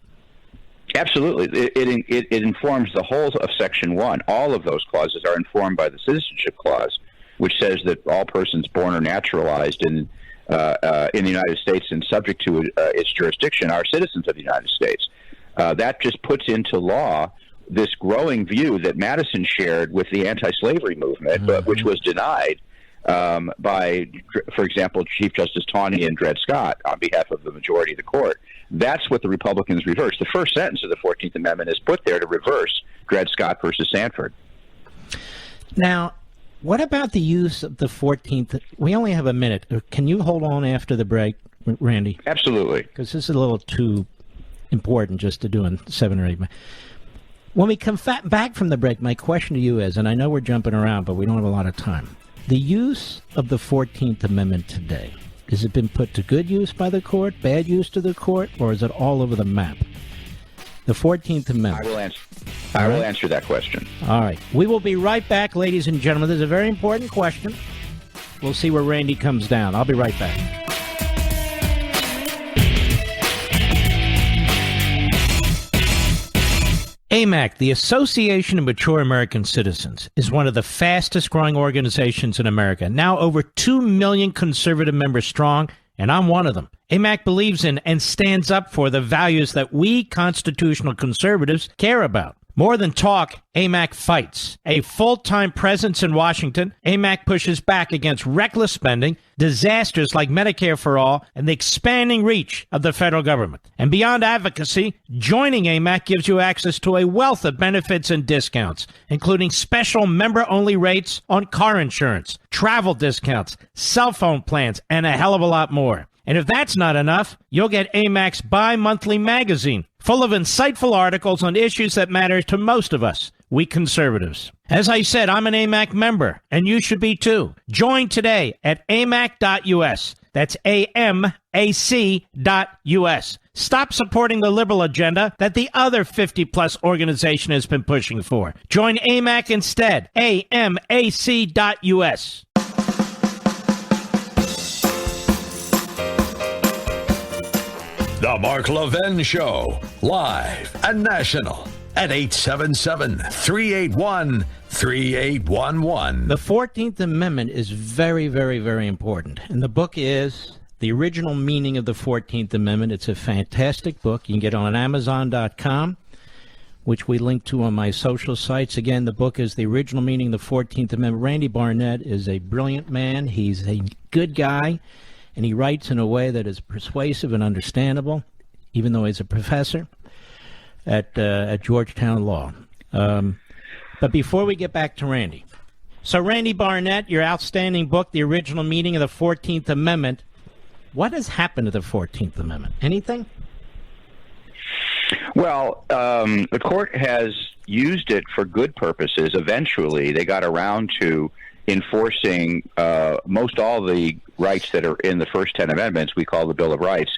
Absolutely. It informs the whole of Section 1. All of those clauses are informed by the Citizenship Clause, which says that all persons born or naturalized in the United States and subject to its jurisdiction are citizens of the United States. That just puts into law this growing view that Madison shared with the anti-slavery movement, which was denied by, for example, Chief Justice Taney and Dred Scott on behalf of the majority of the court. That's what the Republicans reversed. The first sentence of the 14th Amendment is put there to reverse Dred Scott versus Sanford. Now, what about the use of the 14th? We only have a minute. Can you hold on after the break, Randy? Absolutely. Because this is a little too important just to do in 7 or 8 minutes. When we come back from the break, my question to you is, and I know we're jumping around, but we don't have a lot of time. The use of the 14th Amendment today, has it been put to good use by the court, bad use to the court, or is it all over the map? The 14th Amendment. I will answer that question. All right. We will be right back, ladies and gentlemen. This is a very important question. We'll see where Randy comes down. I'll be right back. AMAC, the Association of Mature American Citizens, is one of the fastest growing organizations in America. Now over 2 million conservative members strong, and I'm one of them. AMAC believes in and stands up for the values that we constitutional conservatives care about. More than talk, AMAC fights. A full-time presence in Washington, AMAC pushes back against reckless spending, disasters like Medicare for All, and the expanding reach of the federal government. And beyond advocacy, joining AMAC gives you access to a wealth of benefits and discounts, including special member-only rates on car insurance, travel discounts, cell phone plans, and a hell of a lot more. And if that's not enough, you'll get AMAC's bi-monthly magazine, full of insightful articles on issues that matter to most of us, we conservatives. As I said, I'm an AMAC member, and you should be too. Join today at amac.us. That's AMAC.us. Stop supporting the liberal agenda that the other 50-plus organization has been pushing for. Join AMAC instead. AMAC.us. The Mark Levin Show, live and national at 877-381-3811. The 14th Amendment is very, very, very important. And the book is The Original Meaning of the 14th Amendment. It's a fantastic book. You can get it on Amazon.com, which we link to on my social sites. Again, the book is The Original Meaning of the 14th Amendment. Randy Barnett is a brilliant man. He's a good guy. And he writes in a way that is persuasive and understandable, even though he's a professor at Georgetown Law. But before we get back to Randy. So Randy Barnett, your outstanding book, The Original Meaning of the 14th Amendment. What has happened to the 14th Amendment? Anything? Well, the court has used it for good purposes. Eventually, they got around to enforcing most all the rights that are in the first 10 amendments we call the Bill of Rights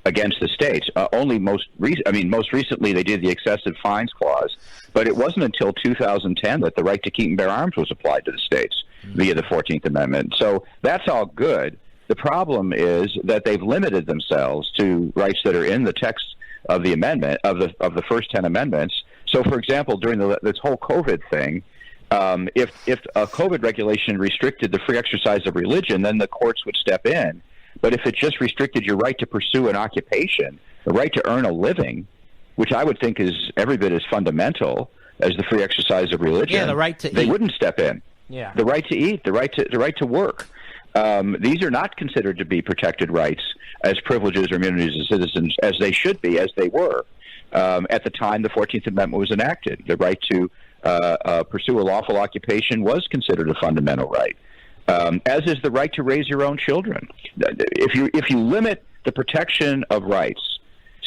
against the states. Most recently they did the excessive fines clause, but it wasn't until 2010 that the right to keep and bear arms was applied to the states via the 14th Amendment. So that's all good. The problem is that they've limited themselves to rights that are in the text of the amendment of the first 10 amendments. So, for example, during this whole COVID thing, if a COVID regulation restricted the free exercise of religion, then the courts would step in. But if it just restricted your right to pursue an occupation, the right to earn a living, which I would think is every bit as fundamental as the free exercise of religion, the right to they eat. wouldn't step in. Yeah. The right to eat, the right to work. These are not considered to be protected rights as privileges or immunities of citizens as they should be, as they were at the time the 14th Amendment was enacted. The right to pursue a lawful occupation was considered a fundamental right, as is the right to raise your own children. If you limit the protection of rights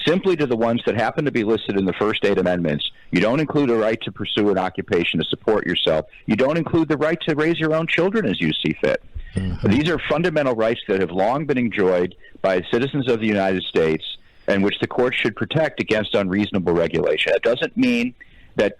simply to the ones that happen to be listed in the first 8 amendments, you don't include a right to pursue an occupation to support yourself. You don't include the right to raise your own children as you see fit. Mm-hmm. These are fundamental rights that have long been enjoyed by citizens of the United States and which the courts should protect against unreasonable regulation. It doesn't mean that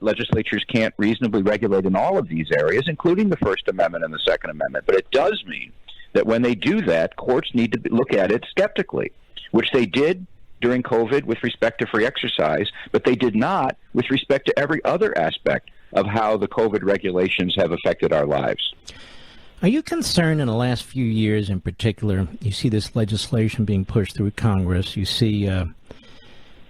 legislatures can't reasonably regulate in all of these areas, including the First Amendment and the Second Amendment. But it does mean that when they do that, courts need to look at it skeptically, which they did during COVID with respect to free exercise, but they did not with respect to every other aspect of how the COVID regulations have affected our lives. Are you concerned in the last few years in particular, you see this legislation being pushed through Congress, you see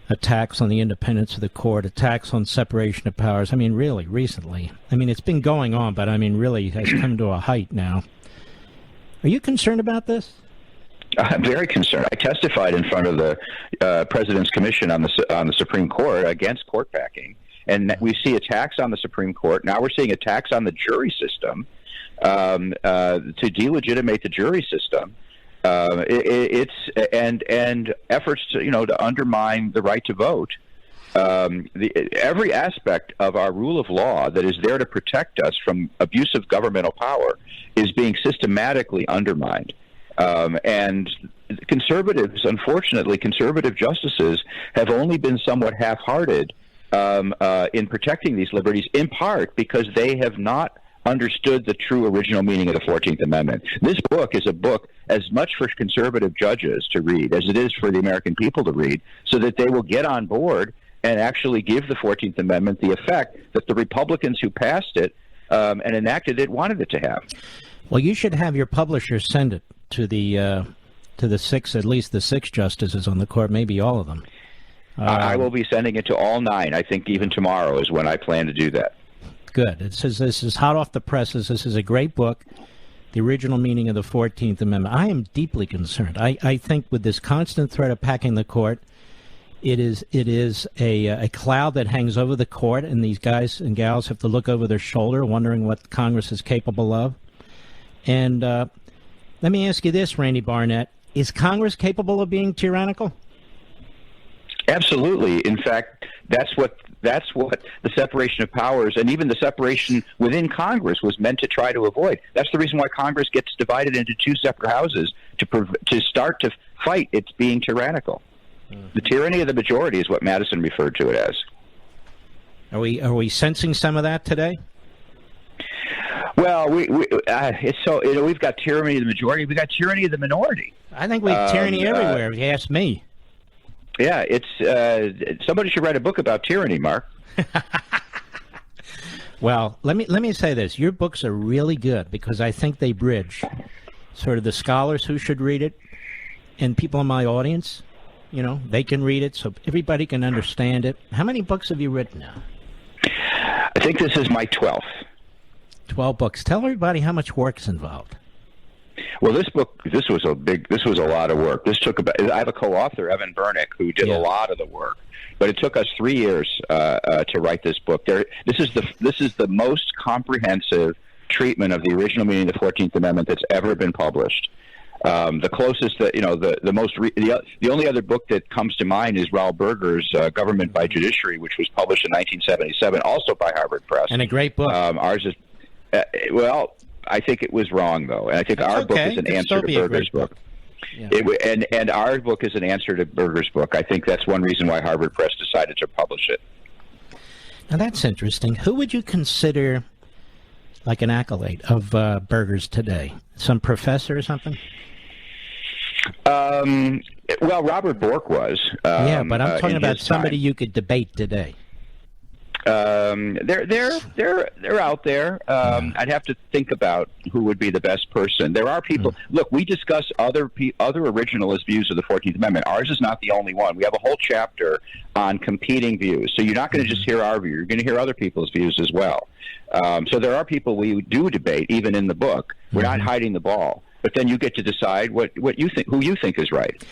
attacks on the independence of the court, attacks on separation of powers, I mean, really, recently. I mean, it's been going on, but I mean, really has come to a height now. Are you concerned about this? I'm very concerned. I testified in front of the President's Commission on the Supreme Court against court packing, and we see attacks on the Supreme Court. Now we're seeing attacks on the jury system to delegitimate the jury system. And efforts to undermine the right to vote. Every aspect of our rule of law that is there to protect us from abusive governmental power is being systematically undermined. And conservatives, unfortunately, conservative justices have only been somewhat half-hearted in protecting these liberties, in part because they have not understood the true original meaning of the 14th Amendment. This book is a book as much for conservative judges to read as it is for the American people to read, so that they will get on board and actually give the 14th Amendment the effect that the Republicans who passed it and enacted it wanted it to have. Well, you should have your publisher send it to the six, at least the 6 justices on the court, maybe all of them. I will be sending it to all 9. I think even tomorrow is when I plan to do that. Good. It says this is hot off the presses. This is a great book, The Original Meaning of the 14th Amendment. I am deeply concerned. I think with this constant threat of packing the court, it is a cloud that hangs over the court, and these guys and gals have to look over their shoulder wondering what Congress is capable of. And let me ask you this, Randy Barnett. Is Congress capable of being tyrannical? Absolutely. In fact, that's what the separation of powers and even the separation within Congress was meant to try to avoid. That's the reason why Congress gets divided into 2 separate houses to start to fight its being tyrannical. Mm-hmm. The tyranny of the majority is what Madison referred to it as. Are we sensing some of that today? Well, it's so we've got tyranny of the majority. We've got tyranny of the minority. I think we have tyranny everywhere. If you ask me. Yeah, it's somebody should write a book about tyranny, Mark. Well, let me say this: your books are really good because I think they bridge sort of the scholars who should read it and people in my audience. They can read it so everybody can understand it. How many books have you written now? I think this is my 12th. 12 books. Tell everybody how much work's involved. Well, this was a lot of work. I have a co-author, Evan Bernick, who did a lot of the work, but it took us 3 years to write this book. This is the most comprehensive treatment of the original meaning of the 14th Amendment that's ever been published. The closest that the only other book that comes to mind is Raoul Berger's Government by Judiciary, which was published in 1977, also by Harvard Press. And a great book. Ours is I think it was wrong, though, and I think our book is an answer to Berger's book. Yeah. And our book is an answer to Berger's book. I think that's one reason why Harvard Press decided to publish it. Now, that's interesting. Who would you consider like an accolade of Berger's today? Some professor or something? Well, Robert Bork was. Yeah, but I'm talking about somebody you could debate today. They're out there. I'd have to think about who would be the best person. There are people. Look, we discuss other originalist views of the 14th Amendment. Ours is not the only one. We have a whole chapter on competing views. So you're not going to just hear our view. You're going to hear other people's views as well. So there are people we do debate, even in the book. We're not hiding the ball. But then you get to decide what you think, who you think is right.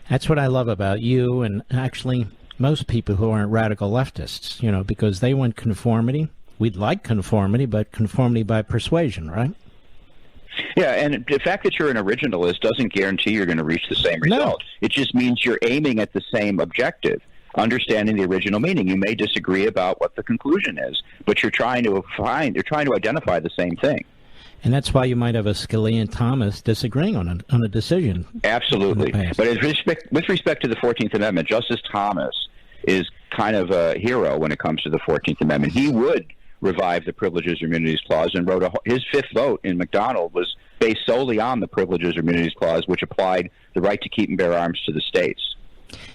That's what I love about you, and actually most people who aren't radical leftists, because they want conformity. We'd like conformity, but conformity by persuasion, right? Yeah, and the fact that you're an originalist doesn't guarantee you're going to reach the same result. No. It just means you're aiming at the same objective, understanding the original meaning. You may disagree about what the conclusion is, but you're trying to identify the same thing. And that's why you might have a Scalia and Thomas disagreeing on a decision. Absolutely. But with respect to the 14th Amendment, Justice Thomas is kind of a hero when it comes to the 14th Amendment. He would revive the Privileges or Immunities Clause and wrote his fifth vote in McDonald was based solely on the Privileges or Immunities Clause, which applied the right to keep and bear arms to the states.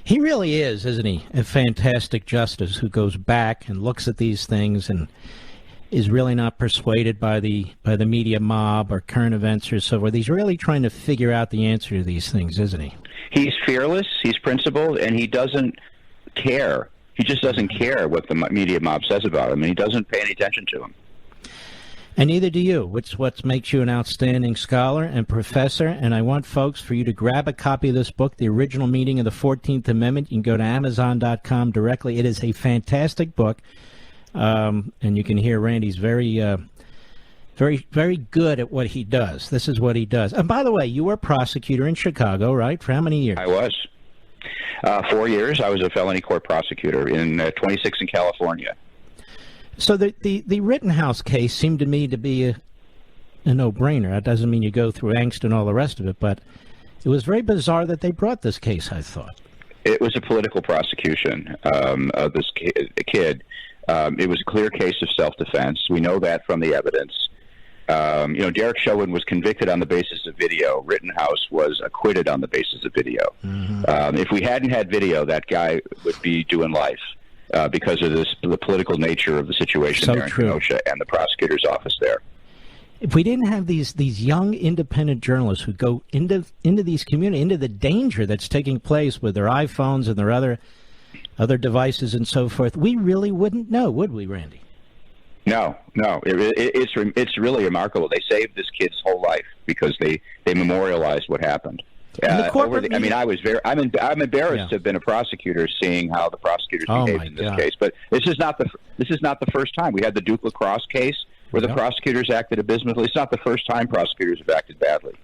He really is, isn't he, a fantastic justice who goes back and looks at these things and is really not persuaded by the media mob or current events or so forth. He's really trying to figure out the answer to these things, isn't he? He's fearless, he's principled, and he doesn't care. He just doesn't care what the media mob says about him, and he doesn't pay any attention to him. And neither do you, which is what makes you an outstanding scholar and professor. And I want folks for you to grab a copy of this book, The Original Meaning of the 14th Amendment. You can go to Amazon.com directly. It is a fantastic book. And you can hear Randy's very, very good at what he does. This is what he does. And by the way, you were a prosecutor in Chicago, right? For how many years? I was. 4 years. I was a felony court prosecutor in 26 in California. So the Rittenhouse case seemed to me to be a no-brainer. That doesn't mean you go through angst and all the rest of it, but it was very bizarre that they brought this case, I thought. It was a political prosecution of this kid. It was a clear case of self-defense. We know that from the evidence. Derek Chauvin was convicted on the basis of video. Rittenhouse was acquitted on the basis of video. If we hadn't had video, that guy would be doing life because of the political nature of the situation there in Kenosha and the prosecutor's office there. If we didn't have these young independent journalists who go into these communities, into the danger that's taking place with their iPhones and their other devices and so forth, we really wouldn't know, would we, Randy? No. It's really remarkable. They saved this kid's whole life because they memorialized what happened. I'm embarrassed to have been a prosecutor, seeing how the prosecutors behaved in this case. But this is not the first time. We had the Duke Lacrosse case where the prosecutors acted abysmally. It's not the first time prosecutors have acted badly.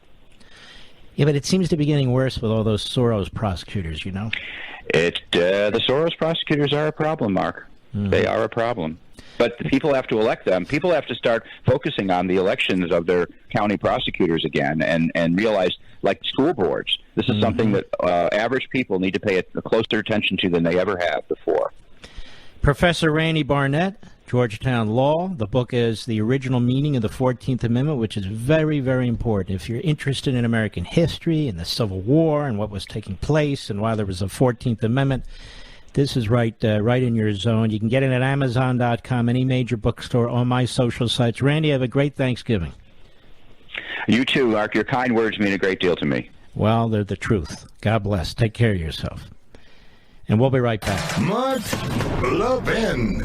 Yeah, but it seems to be getting worse with all those Soros prosecutors. The Soros prosecutors are a problem, Mark. They are a problem. But the people have to elect them. People have to start focusing on the elections of their county prosecutors again and realize, like school boards, this is something that average people need to pay a closer attention to than they ever have before. Professor Randy Barnett, Georgetown Law. The book is The Original Meaning of the 14th Amendment, which is very, very important. If you're interested in American history and the Civil War and what was taking place and why there was a 14th Amendment, this is right in your zone. You can get it at Amazon.com, any major bookstore, on my social sites. Randy, have a great Thanksgiving. You too, Mark. Your kind words mean a great deal to me. Well, they're the truth. God bless. Take care of yourself. And we'll be right back. Mark Levin.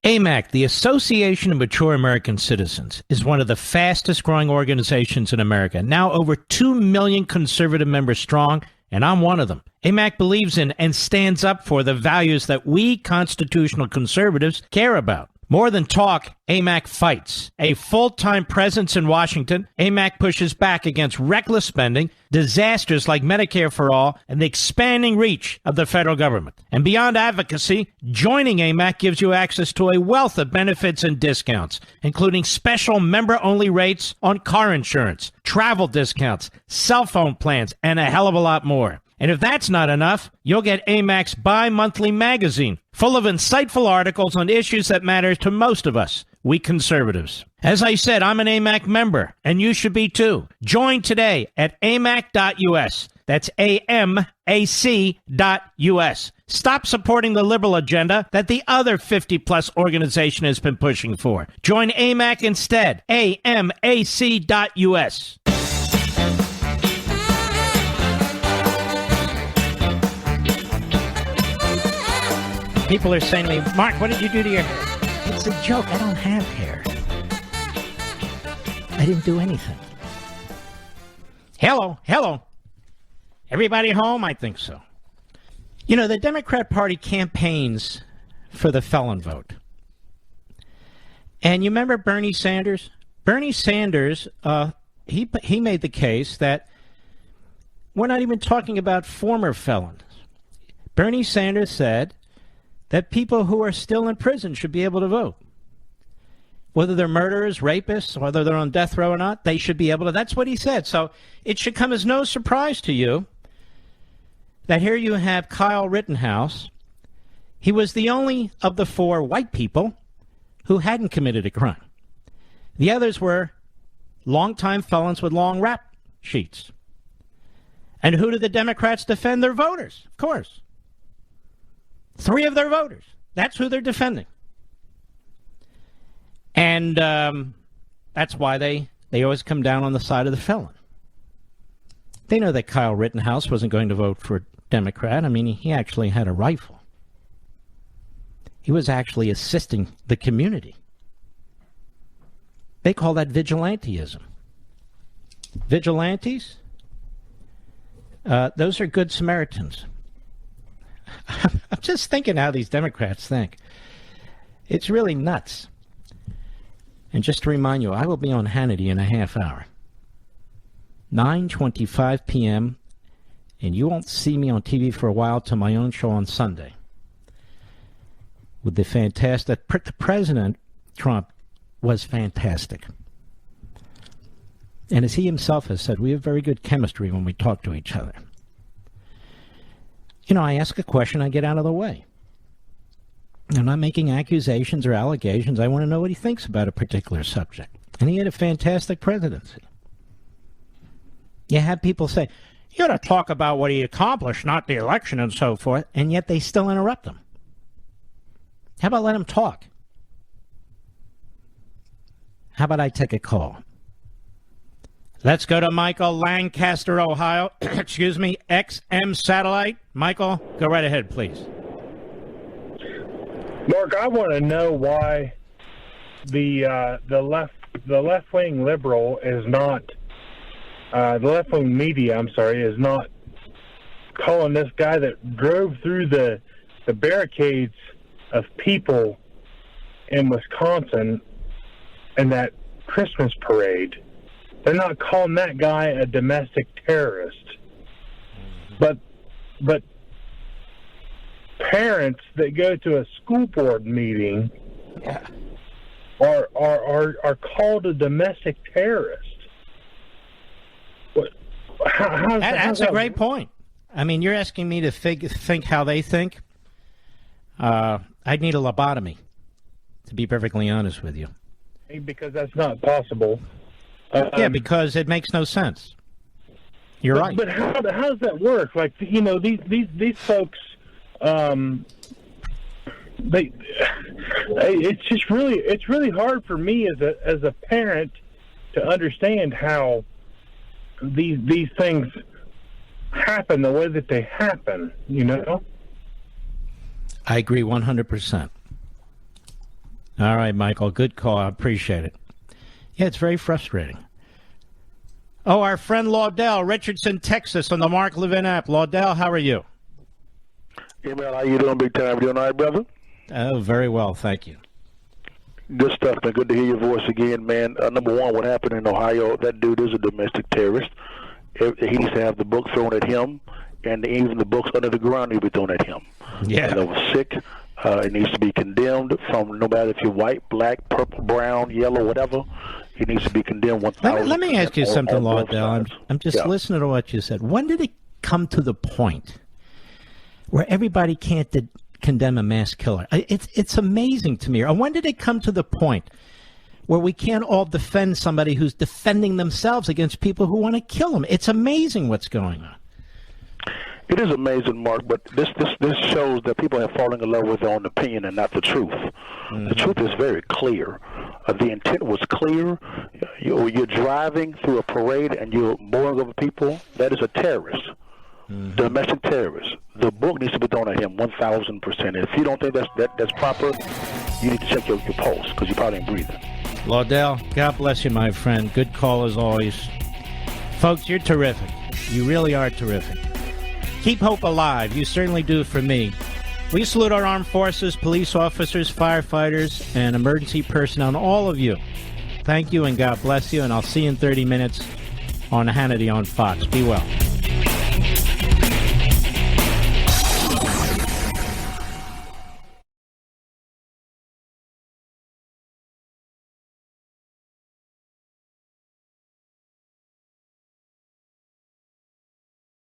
AMAC, the Association of Mature American Citizens, is one of the fastest-growing organizations in America, now over 2 million conservative members strong, and I'm one of them. AMAC believes in and stands up for the values that we constitutional conservatives care about. More than talk, AMAC fights. A full-time presence in Washington, AMAC pushes back against reckless spending, disasters like Medicare for All, and the expanding reach of the federal government. And beyond advocacy, joining AMAC gives you access to a wealth of benefits and discounts, including special member-only rates on car insurance, travel discounts, cell phone plans, and a hell of a lot more. And if that's not enough, you'll get AMAC's bi-monthly magazine, full of insightful articles on issues that matter to most of us, we conservatives. As I said, I'm an AMAC member, and you should be too. Join today at amac.us. That's AMAC.us. Stop supporting the liberal agenda that the other 50-plus organization has been pushing for. Join AMAC instead. AMAC.us. People are saying to me, Mark, what did you do to your hair? It's a joke. I don't have hair. I didn't do anything. Hello. Everybody home? I think so. You know, the Democrat Party campaigns for the felon vote. And you remember Bernie Sanders? Bernie Sanders, he made the case that we're not even talking about former felons. Bernie Sanders said that people who are still in prison should be able to vote. Whether they're murderers, rapists, whether they're on death row or not, they should be able to. That's what he said. So it should come as no surprise to you that here you have Kyle Rittenhouse. He was the only of the four white people who hadn't committed a crime. The others were longtime felons with long rap sheets. And who did the Democrats defend? Their voters, of course. 3 of their voters. That's who they're defending. And that's why they always come down on the side of the felon. They know that Kyle Rittenhouse wasn't going to vote for a Democrat. I mean, he actually had a rifle. He was actually assisting the community. They call that vigilantism. Vigilantes? Those are good Samaritans. I'm just thinking how these Democrats think. It's really nuts. And just to remind you, I will be on Hannity in a half hour. 9:25 p.m. And you won't see me on TV for a while till my own show on Sunday. With the fantastic... President Trump was fantastic. And as he himself has said, we have very good chemistry when we talk to each other. You know, I ask a question, I get out of the way. I'm not making accusations or allegations. I want to know what he thinks about a particular subject. And he had a fantastic presidency. You have people say, you ought to talk about what he accomplished, not the election and so forth, and yet they still interrupt him. How about let him talk? How about I take a call? Let's go to Michael, Lancaster, Ohio. Excuse me, XM Satellite. Michael, go right ahead, please. Mark, I want to know why the left wing liberal is not the left wing media. I'm sorry, is not calling this guy that drove through the barricades of people in Wisconsin in that Christmas parade. They're not calling that guy a domestic terrorist. But parents that go to a school board meeting are called a domestic terrorist. That's a great point. I mean, you're asking me to think how they think. I'd need a lobotomy, to be perfectly honest with you. Because that's not possible. Yeah, because it makes no sense. You're right. But how does that work? Like, you know, these folks, it's really hard for me as a parent to understand how these things happen the way that they happen. You know. I agree 100%. All right, Michael, good call. I appreciate it. Yeah, it's very frustrating. Oh, our friend Laudell, Richardson, Texas, on the Mark Levin app. Laudell, how are you? Yeah, man, how you doing, big time? Doing all right, brother? Oh, very well, thank you. Good stuff, man. Good to hear your voice again, man. Number one, what happened in Ohio, that dude is a domestic terrorist. He needs to have the book thrown at him, and even the books under the ground need to be thrown at him. Yeah. And that was sick. It needs to be condemned from no matter if you're white, black, purple, brown, yellow, whatever. He needs to be condemned 1,000%. Let me ask you something, on Laudell. I'm just listening to what you said. When did it come to the point where everybody can't condemn a mass killer? It's amazing to me. Or when did it come to the point where we can't all defend somebody who's defending themselves against people who want to kill them? It's amazing what's going on. It is amazing, Mark, but this shows that people have fallen in love with their own opinion and not the truth. Mm-hmm. The truth is very clear. The intent was clear. You're driving through a parade and you're boring over people. That is a terrorist, domestic terrorist. The book needs to be thrown at him 1,000%. If you don't think that's proper, you need to check your pulse because you probably ain't breathing. Laudell, God bless you, my friend. Good call as always. Folks, you're terrific. You really are terrific. Keep hope alive. You certainly do for me. We salute our armed forces, police officers, firefighters, and emergency personnel, and all of you. Thank you and God bless you, and I'll see you in 30 minutes on Hannity on Fox. Be well.